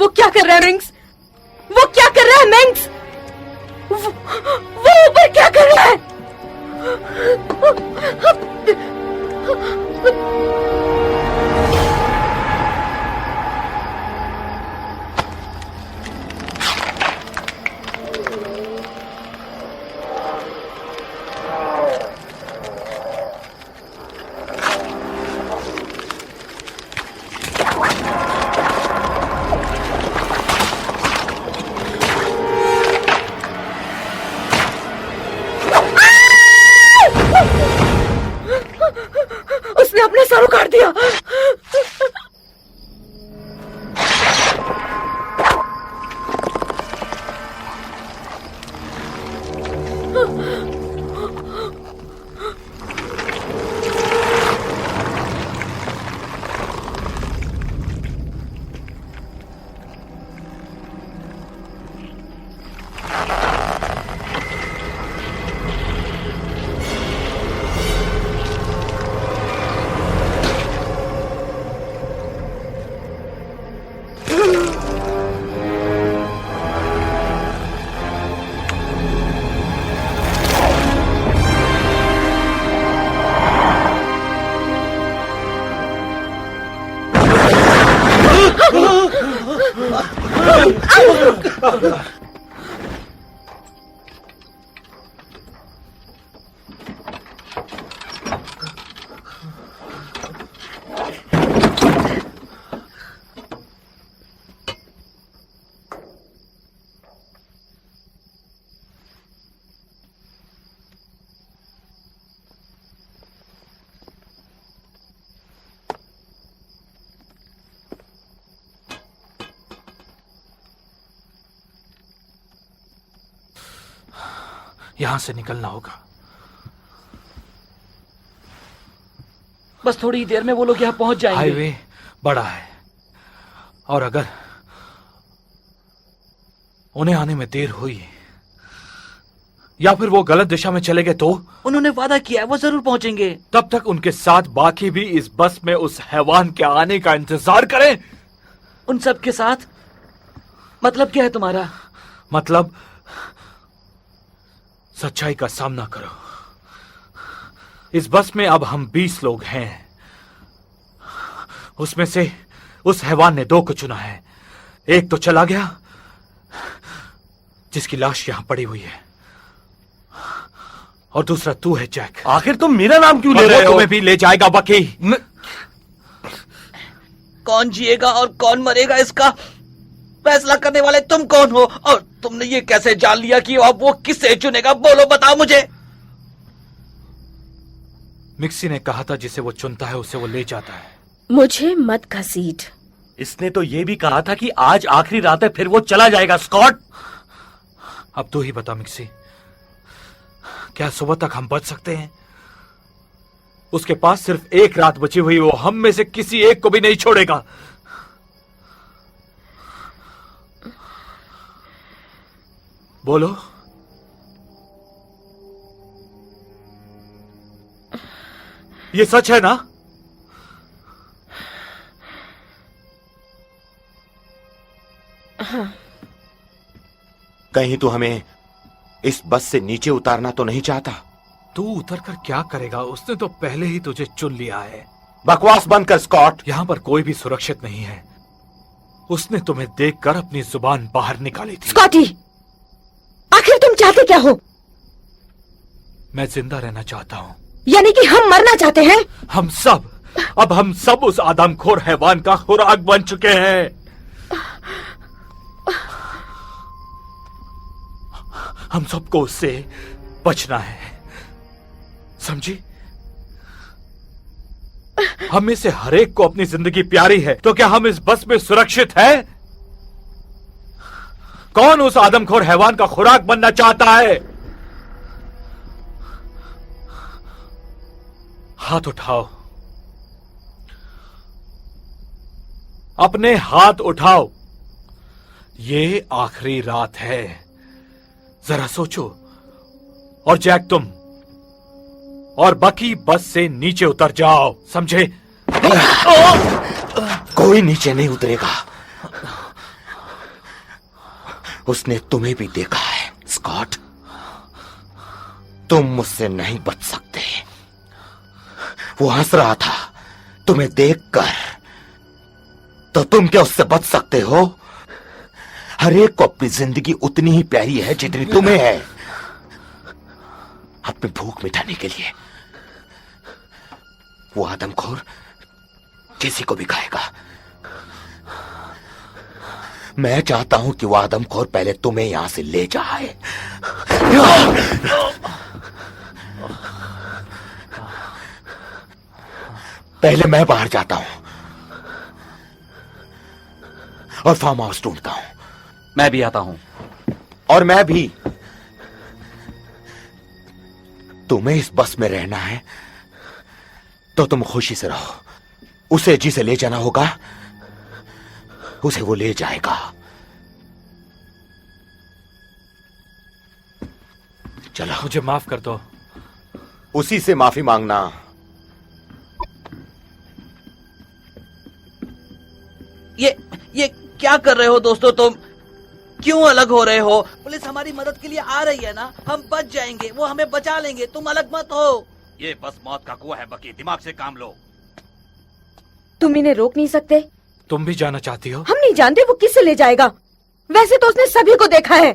वो क्या कर रहा है रिंग्स? वो क्या कर रहा है मिंग्स? वो ऊपर क्या कर रहा है? उसने अपना सर उखाड़ दिया। यहां से निकलना होगा। बस थोड़ी देर में वो लोग यहां पहुंच जाएंगे। हाईवे बड़ा है और अगर उन्हें आने में देर हुई या फिर वो गलत दिशा में चले गए तो? उन्होंने वादा किया है वो जरूर पहुंचेंगे। तब तक उनके साथ बाकी भी इस बस में उस हैवान के आने का इंतजार करें। उन सब के साथ? मतलब क्या है तुम्हारा? मतलब सच्चाई का सामना करो। इस बस में अब हम 20 लोग हैं। उसमें से उस हैवान ने 2 को चुना है। एक तो चला गया जिसकी लाश यहां पड़ी हुई है और दूसरा तू है जैक। आखिर तुम मेरा नाम क्यों ले रहे हो? तुम्हें भी ले जाएगा बकी। कौन जिएगा और कौन मरेगा इसका फैसला करने वाले तुम कौन हो? और तुमने ये कैसे जान लिया कि अब वो किसे चुनेगा? बोलो, बताओ मुझे। मिक्सी ने कहा था जिसे वो चुनता है उसे वो ले जाता है। मुझे मत घसीट। इसने तो ये भी कहा था कि आज आखिरी रात है, फिर वो चला जाएगा। स्कॉट, अब तू ही बता मिक्सी, क्या सुबह तक हम बच सकते हैं? उसके पास सिर्फ 1 रात बची हुई, वो हम में से किसी एक को भी नहीं छोड़ेगा। बोलो। ये सच है ना? हाँ। कहीं तू हमें इस बस से नीचे उतारना तो नहीं चाहता? तू उतर कर क्या करेगा? उसने तो पहले ही तुझे चुन लिया है। बकवास बंद कर स्कॉट। यहां पर कोई भी सुरक्षित नहीं है। उसने तुम्हें देखकर अपनी जुबान बाहर निकाली थी। स्कॉटी, आखिर तुम चाहते क्या हो? मैं जिंदा रहना चाहता हूं। यानी कि हम मरना चाहते हैं? हम सब उस आदमखोर हैवान का खुराक बन चुके हैं। हम सबको उससे बचना है, समझी? हम में से हर एक को अपनी जिंदगी प्यारी है, तो क्या हम इस बस में सुरक्षित हैं? कौन उस आदमखोर हैवान का खुराक बनना चाहता है? हाथ उठाओ, अपने हाथ उठाओ। ये आखिरी रात है, जरा सोचो। और जैक, तुम और बकी बस से नीचे उतर जाओ, समझे? कोई नीचे नहीं उतरेगा। उसने तुम्हें भी देखा है स्कॉट। तुम मुझसे नहीं बच सकते। वो हंस रहा था तुम्हें देखकर, तो तुम क्या उससे बच सकते हो? हर एक को अपनी जिंदगी उतनी ही प्यारी है जितनी तुम्हें है, अपनी भूख मिटाने के लिए। वो आदमखोर किसी को भी खाएगा। मैं चाहता हूं कि वो आदमखोर पहले तुम्हें यहां से ले जाए। पहले मैं बाहर जाता हूं और फार्म हाउस ढूंढता हूं। मैं भी आता हूं। और मैं भी। तुम्हें इस बस में रहना है तो तुम खुशी से रहो। उसे जिसे ले जाना होगा उसे वो ले जाएगा। चलो। मुझे माफ कर दो। उसी से माफी मांगना। ये क्या कर रहे हो दोस्तों तुम? क्यों अलग हो रहे हो? पुलिस हमारी मदद के लिए आ रही है ना, हम बच जाएंगे, वो हमें बचा लेंगे, तुम अलग मत हो। ये बस मौत का कुआं है बकी, दिमाग से काम लो। तुम इन्हें रोक नहीं सकते? तुम भी जाना चाहती हो? हम नहीं जानते वो किससे ले जाएगा। वैसे तो उसने सभी को देखा है।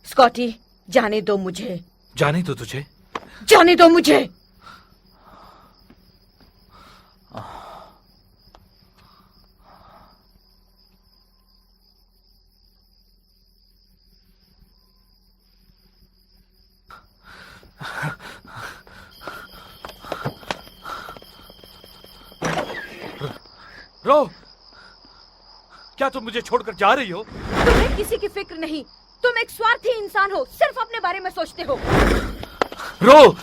स्कॉटी, जाने दो मुझे। जाने दो तुझे? जाने दो मुझे। रो, क्या तुम मुझे छोड़कर जा रही हो? तुम्हें किसी की फिक्र नहीं। तुम एक स्वार्थी इंसान हो, सिर्फ अपने बारे में सोचते हो। रो,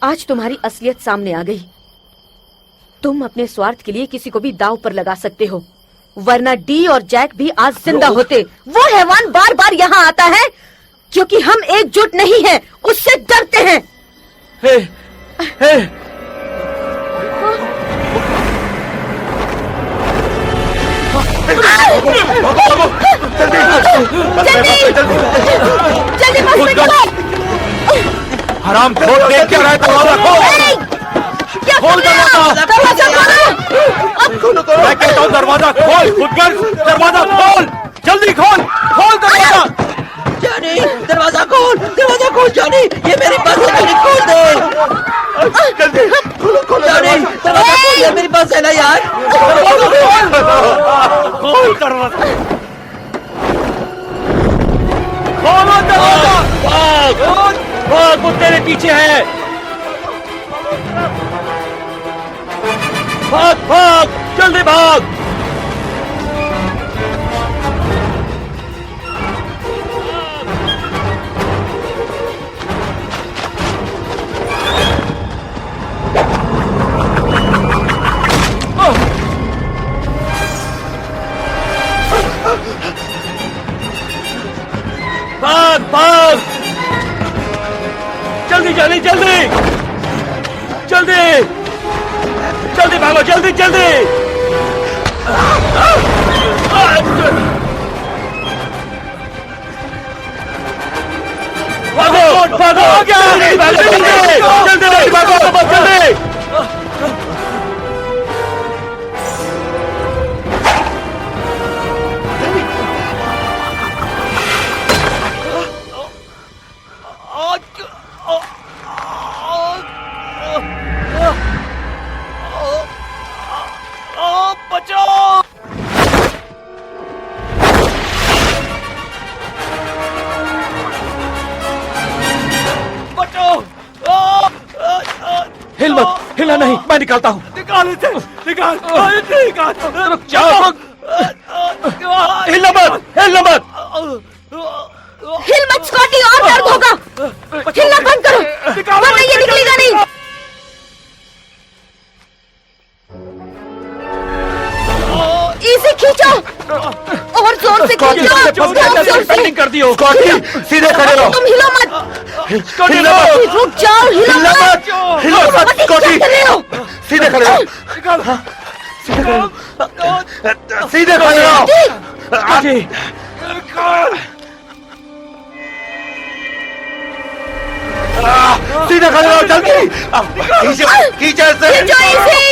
आज तुम्हारी असलियत सामने आ गई। तुम अपने स्वार्थ के लिए किसी को भी दांव पर लगा सकते हो, वरना डी और जैक भी आज जिंदा होते। वो हैवान बार बार यहाँ आता है क्योंकि हम एकजुट नहीं हैं, उससे डरते हैं। हे, हे। जल्दी बस में चलो। हराम खोल, देख क्या रहा है? दरवाजा खोल, दरवाजा खोलो। मैं कहता हूँ दरवाजा खोल, खुदगर्ज, दरवाजा खोल, जल्दी खोल, खोल दरवाजा। जॉनी, दरवाजा खोल जॉनी, ये मेरी बस है, जॉनी खोल दे। जल्दी खोलो जॉनी, दरवाजा खोल, ये मेरी बस है ना यार। खोल दरवाजा, खोलो दरवाजा। भाग, वो तेरे पीछे है। भाग, जल्दी भाग। भाग, जल्दी भागो, जल्दी। भागो, जल्दी भागो। हिलना नहीं, मैं निकालता हूँ। निकाल। रुक जाओ। हिलना मत। हिल मत स्कॉटी, और दर्द होगा। हिलना बंद करो, वरना ये निकलेगा नहीं। इसे खींचो, और जोर से खींचो। कर दियो। स्कॉटी, सीधे खड़े रहो। तुम हिलो मत। रुक जाओ, हिलो मत। स्कॉटी, सीधे खड़े रहो। सीधे खड़े रहो। सीधे खड़े रहो, जल्दी। खींचो इसे।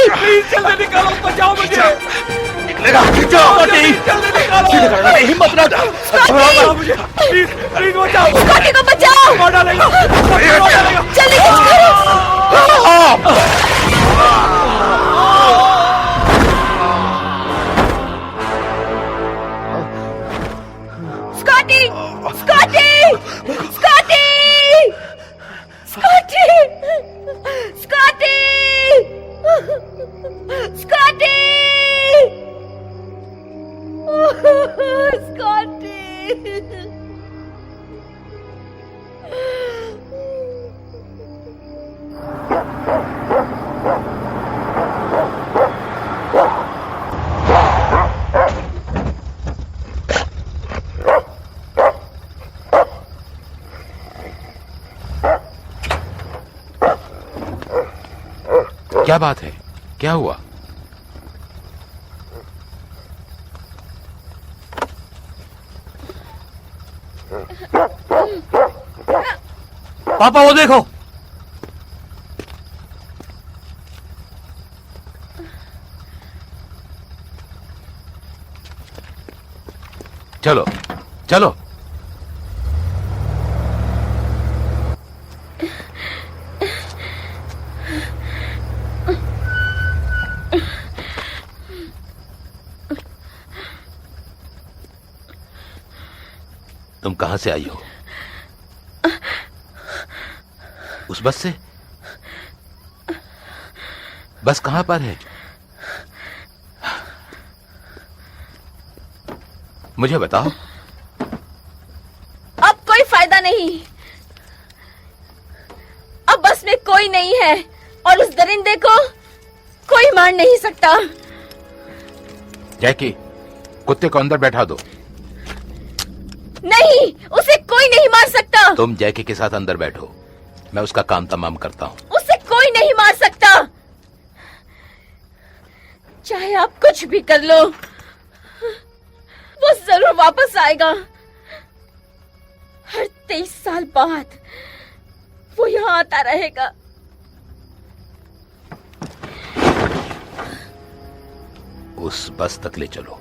प्लीज जल्दी निकालो, बचाओ मुझे। निकलेगा, खींचो। सीधे खड़े रहो, हिम्मत ना दो। प्लीज प्लीज बचाओ। स्कॉटी को बचाओ। मार डालेगा। जल्दी कुछ करो। Scotty! Scotty! Scotty! Scotty! Scotty! Scotty! Scotty! क्या बात है? क्या हुआ? पापा वो देखो। चलो चलो। तुम कहां से आई हो? उस बस से? बस कहां पर है? मुझे बताओ। अब कोई फायदा नहीं। अब बस में कोई नहीं है और उस दरिंदे को कोई मार नहीं सकता। जैकी, कुत्ते को अंदर बैठा दो। नहीं, उसे कोई नहीं मार सकता। तुम जैकी के साथ अंदर बैठो, मैं उसका काम तमाम करता हूं। उसे कोई नहीं मार सकता, चाहे आप कुछ भी कर लो। वो जरूर वापस आएगा। हर 23 साल बाद वो यहाँ आता रहेगा। उस बस तक ले चलो।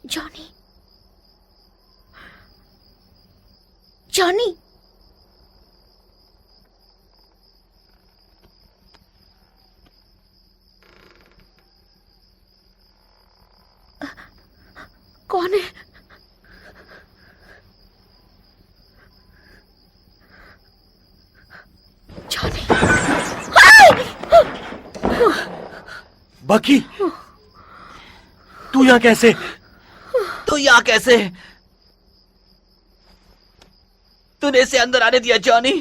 जॉनी, जॉनी, कौन है? जॉनी। बकी, तू यहाँ कैसे? तो यहाँ कैसे? तूने इसे अंदर आने दिया जॉनी?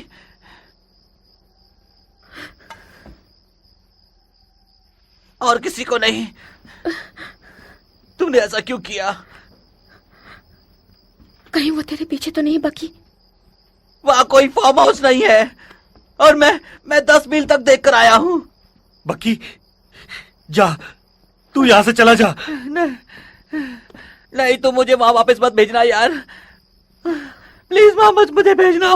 और किसी को नहीं? तूने ऐसा क्यों किया? कहीं वो तेरे पीछे तो नहीं बकी? वहां कोई फार्म हाउस नहीं है और मैं 10 मील तक देख कर आया हूं। बकी, जा, तू यहां से चला जा। नहीं तो मुझे वहां वापस मत भेजना यार, प्लीज वहां मत मुझे भेजना।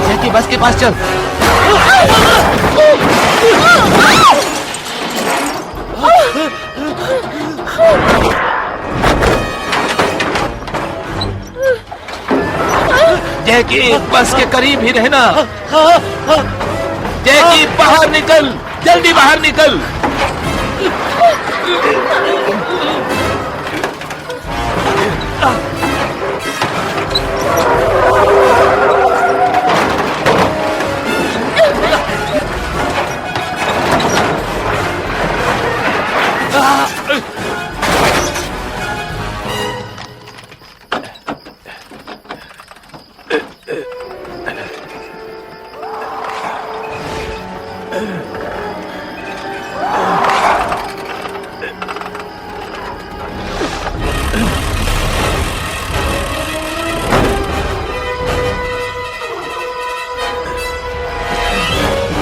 जैकी बस के पास चल। जैकी बस के करीब ही रहना। जैकी बाहर निकल, जल्दी बाहर निकल।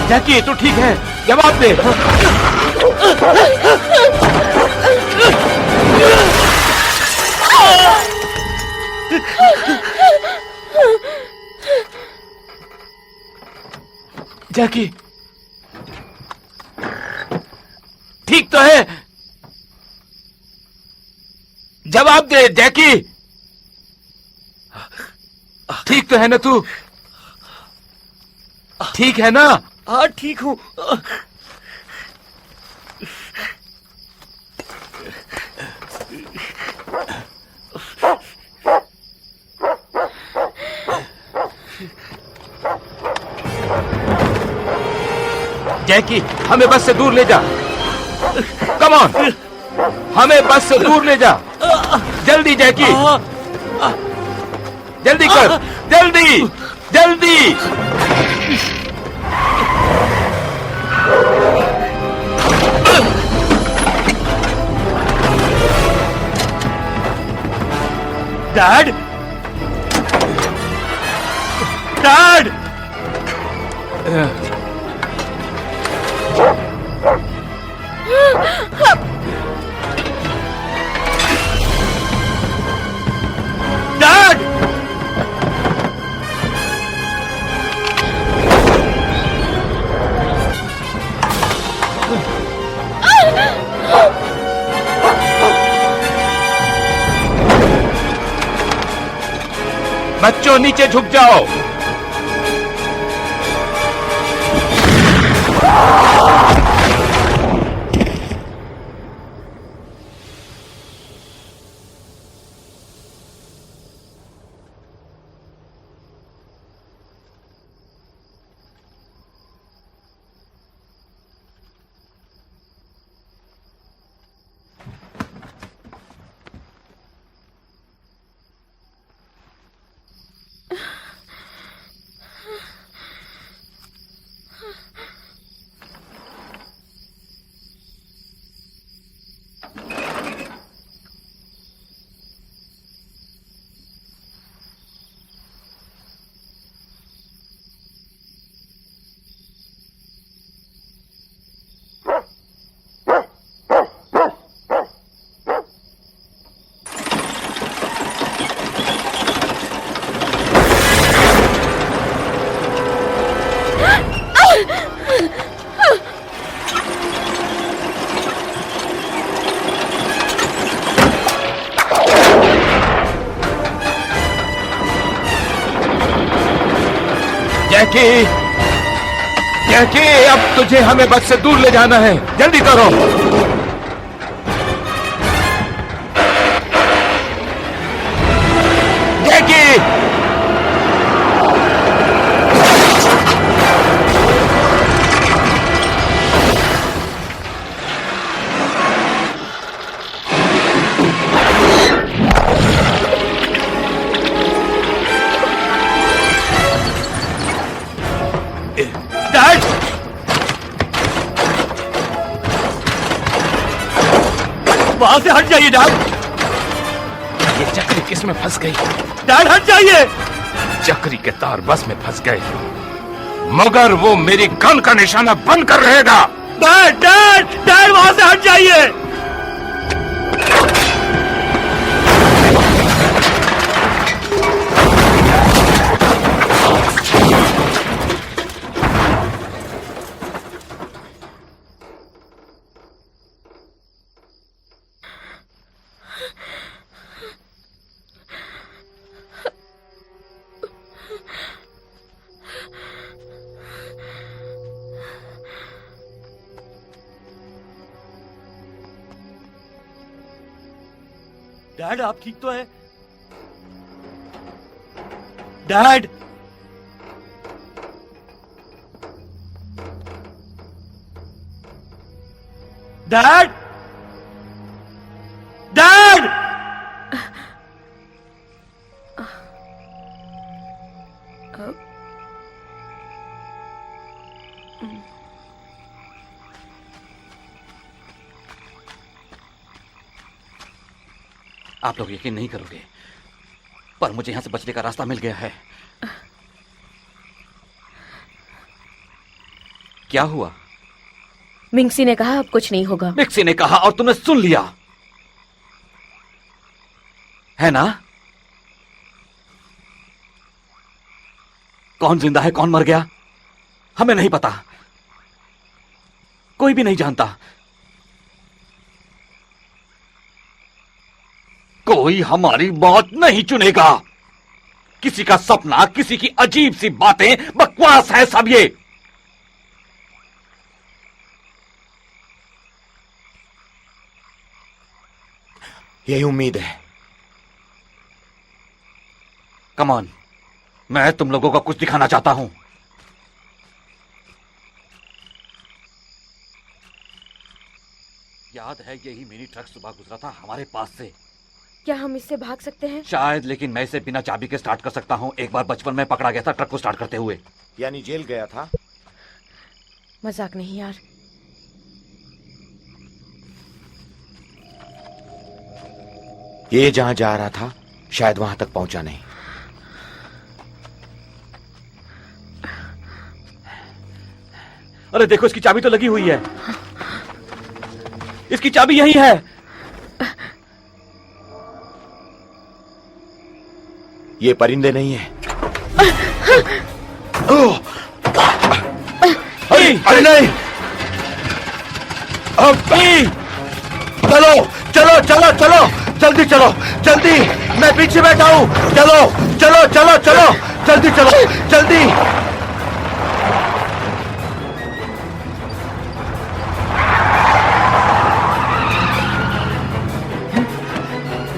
जैकी तू ठीक है, जवाब दे। जैकी ठीक तो है, जवाब दे जैकी। ठीक तो है ना तू? ठीक है ना? हाँ ठीक हूँ। जैकी हमें बस से दूर ले जा। कम ऑन, हमें बस से दूर ले जा। जल्दी जैकी, जल्दी कर, जल्दी जल्दी। डैड, डैड, डैड, बच्चों नीचे झुक जाओ। जैकी, जैकी अब तुझे हमें बस से दूर ले जाना है, जल्दी करो। जैकी वहां से हट जाइए डैड। ये चक्री किस में फंस गई? डैड हट जाइए। चक्री के तार बस में फंस गए, मगर वो मेरी गन का निशाना बनकर रहेगा। डैड डैड डैड वहां से हट जाइए। डैड आप ठीक तो हैं? डैड डैड डैड आप लोग यकीन नहीं करोगे, पर मुझे यहां से बचने का रास्ता मिल गया है। क्या हुआ? मिंगसी ने कहा अब कुछ नहीं होगा। मिक्सी ने कहा और तुमने सुन लिया, है ना? कौन जिंदा है कौन मर गया हमें नहीं पता, कोई भी नहीं जानता। कोई हमारी बात नहीं चुनेगा। किसी का सपना, किसी की अजीब सी बातें, बकवास है सब ये। यही उम्मीद है। कम ऑन, मैं तुम लोगों को कुछ दिखाना चाहता हूं। याद है यही मिनी ट्रक सुबह गुजरा था हमारे पास से। क्या हम इससे भाग सकते हैं? शायद, लेकिन मैं इसे बिना चाबी के स्टार्ट कर सकता हूं। एक बार बचपन में पकड़ा गया था ट्रक को स्टार्ट करते हुए। यानी जेल गया था? मजाक नहीं यार। ये जहां जा रहा था शायद वहां तक पहुंचा नहीं। अरे देखो, इसकी चाबी तो लगी हुई है। इसकी चाबी यही है। ये परिंदे नहीं है। अरे नहीं, चलो चलो चलो चलो, जल्दी चलो जल्दी, मैं पीछे बैठा हूं। चलो चलो चलो चलो, जल्दी चलो जल्दी।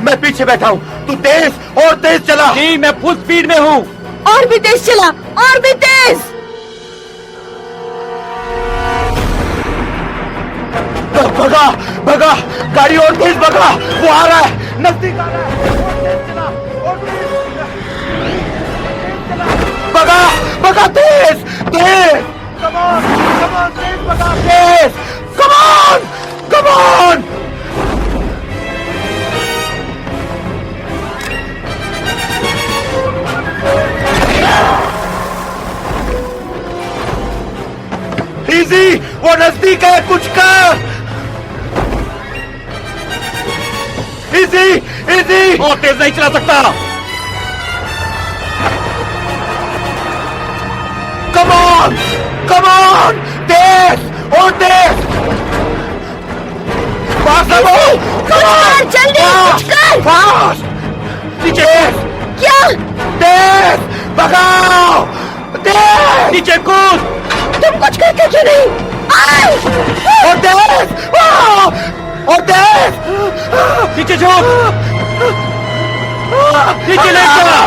मैं पीछे बैठा हूं, तू तेज और तेज चला। जी मैं फुल स्पीड में हूं। और भी तेज चला, और भी तेज। भगा भगा, गाड़ी और तेज भगा, वो आ रहा है, नजदीक आ रहा है। और तेज चला, और तेज चला। भगा भगा, तेज तेज, कम ऑन तेज भगा, तेज, कम ऑन। इजी, वो नजदीक है, कुछ कर। इजी इजी, और तेज नहीं चला सकता। कम ऑन, तेज और तेज। फास्ट कम ऑन, जल्दी कुछ कर। फास्ट, नीचे। क्या? तेज भगाओ, तेज नीचे कूद। तुम कुछ करके क्यों नहीं? और तेज, और तेज, नीचे झोंक, नीचे ले चला।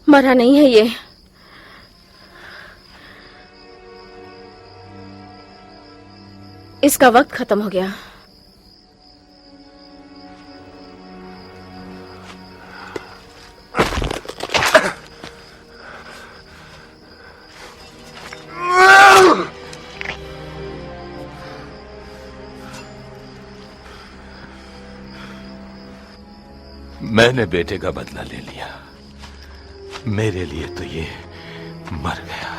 मरा नहीं है ये। इसका वक्त खत्म हो गया। मैंने बेटे का बदला ले लिया, मेरे लिए तो ये मर गया।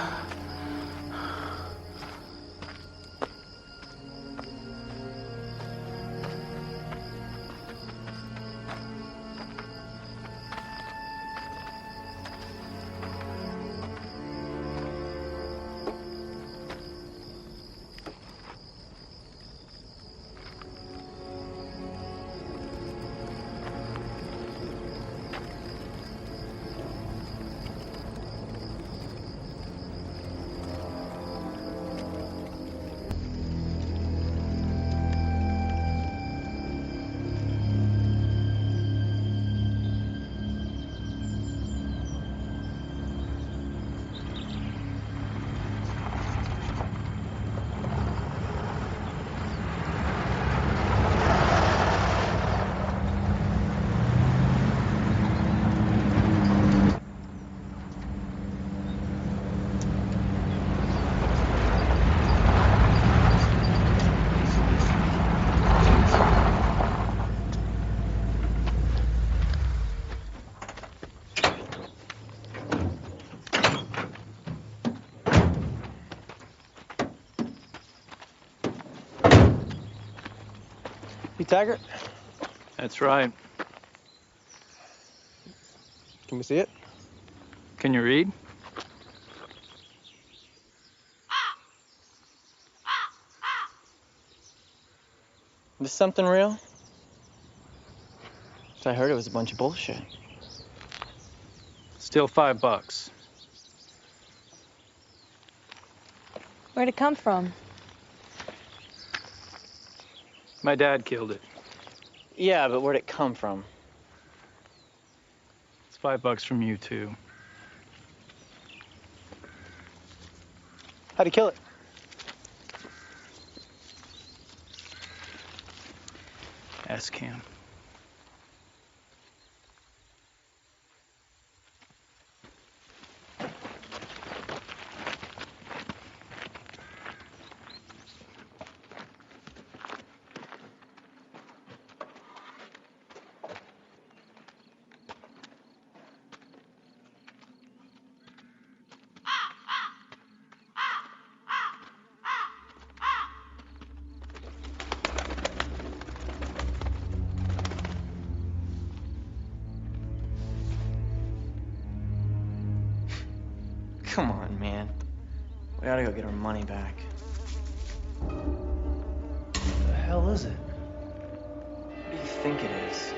You Taggart? That's right. Can we see it? Can you read? This something real? I heard it was a bunch of bullshit. Still $5. Where'd it come from? My dad killed it. Yeah, but where'd it come from? It's $5 from you, too. How'd he kill it? Ask Cam. Come on, man. We gotta go get our money back. What the hell is it? What do you think it is?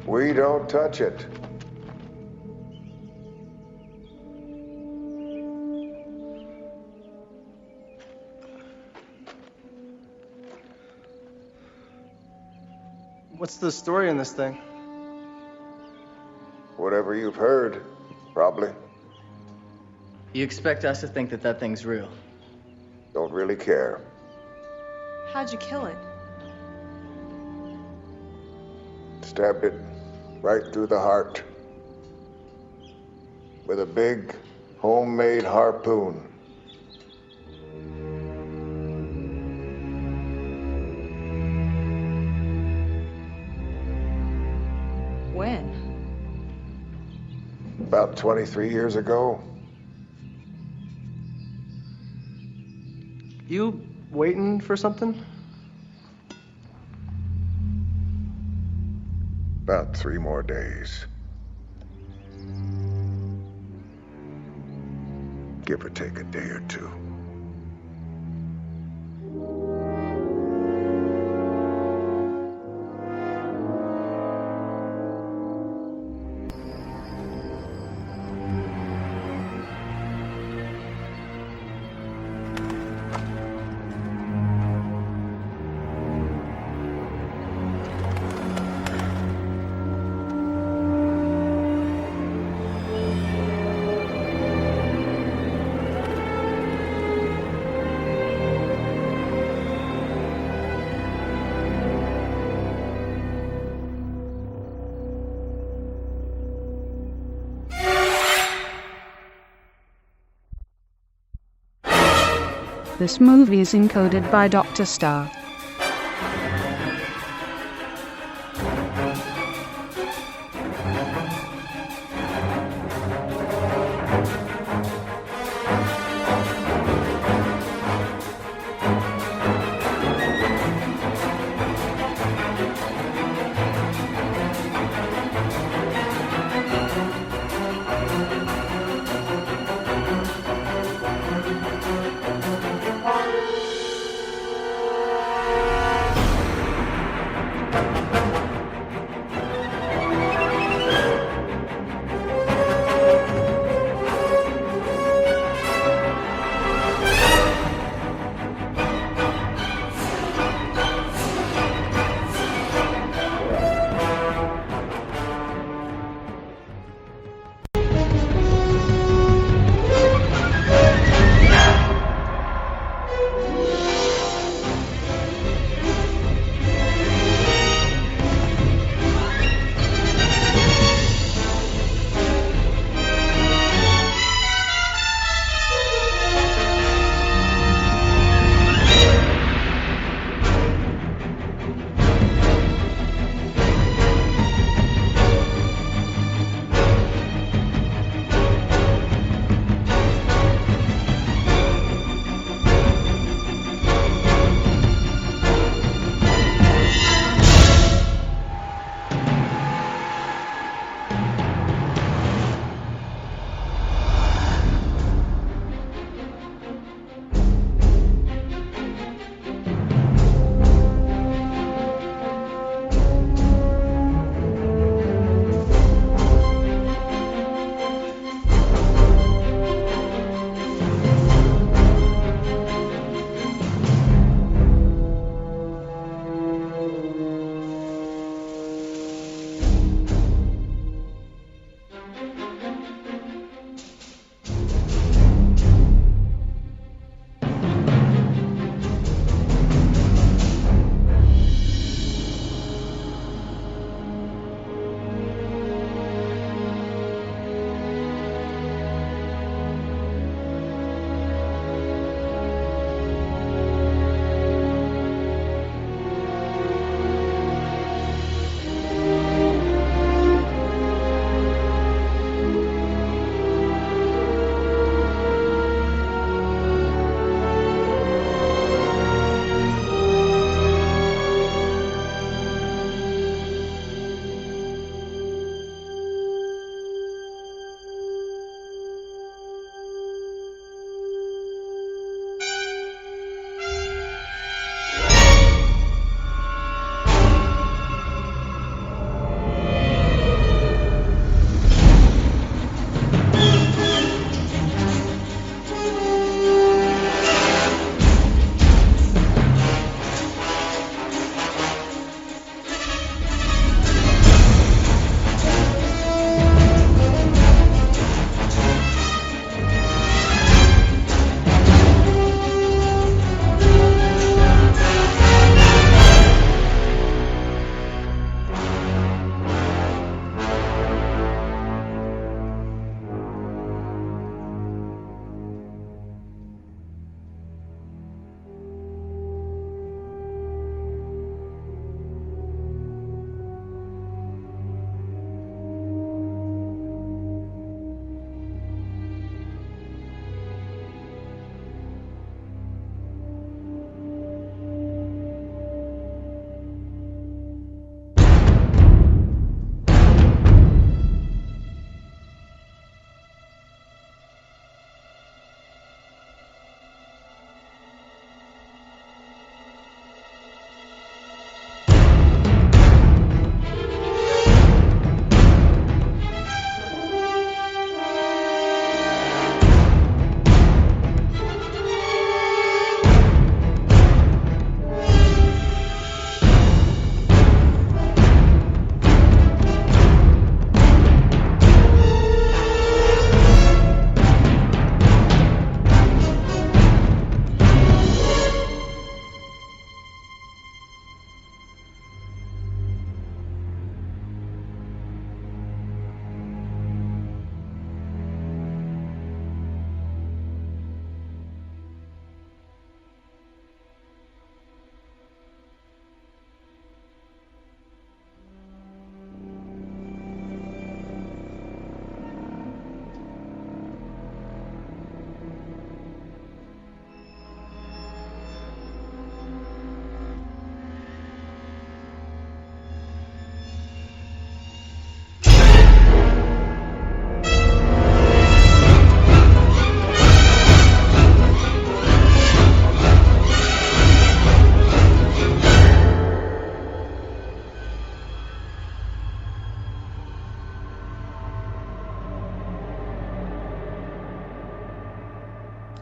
We don't touch it. What's the story in this thing? Whatever you've heard, probably. You expect us to think that that thing's real? Don't really care. How'd you kill it? Stabbed it right through the heart with a big homemade harpoon. When? About 23 years ago. You waiting for something? About 3 more days. Give or take a day or two. This movie is encoded by Dr. Star.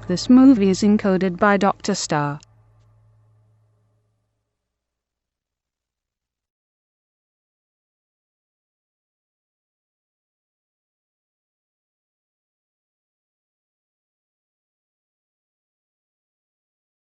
This movie is encoded by Dr. Star.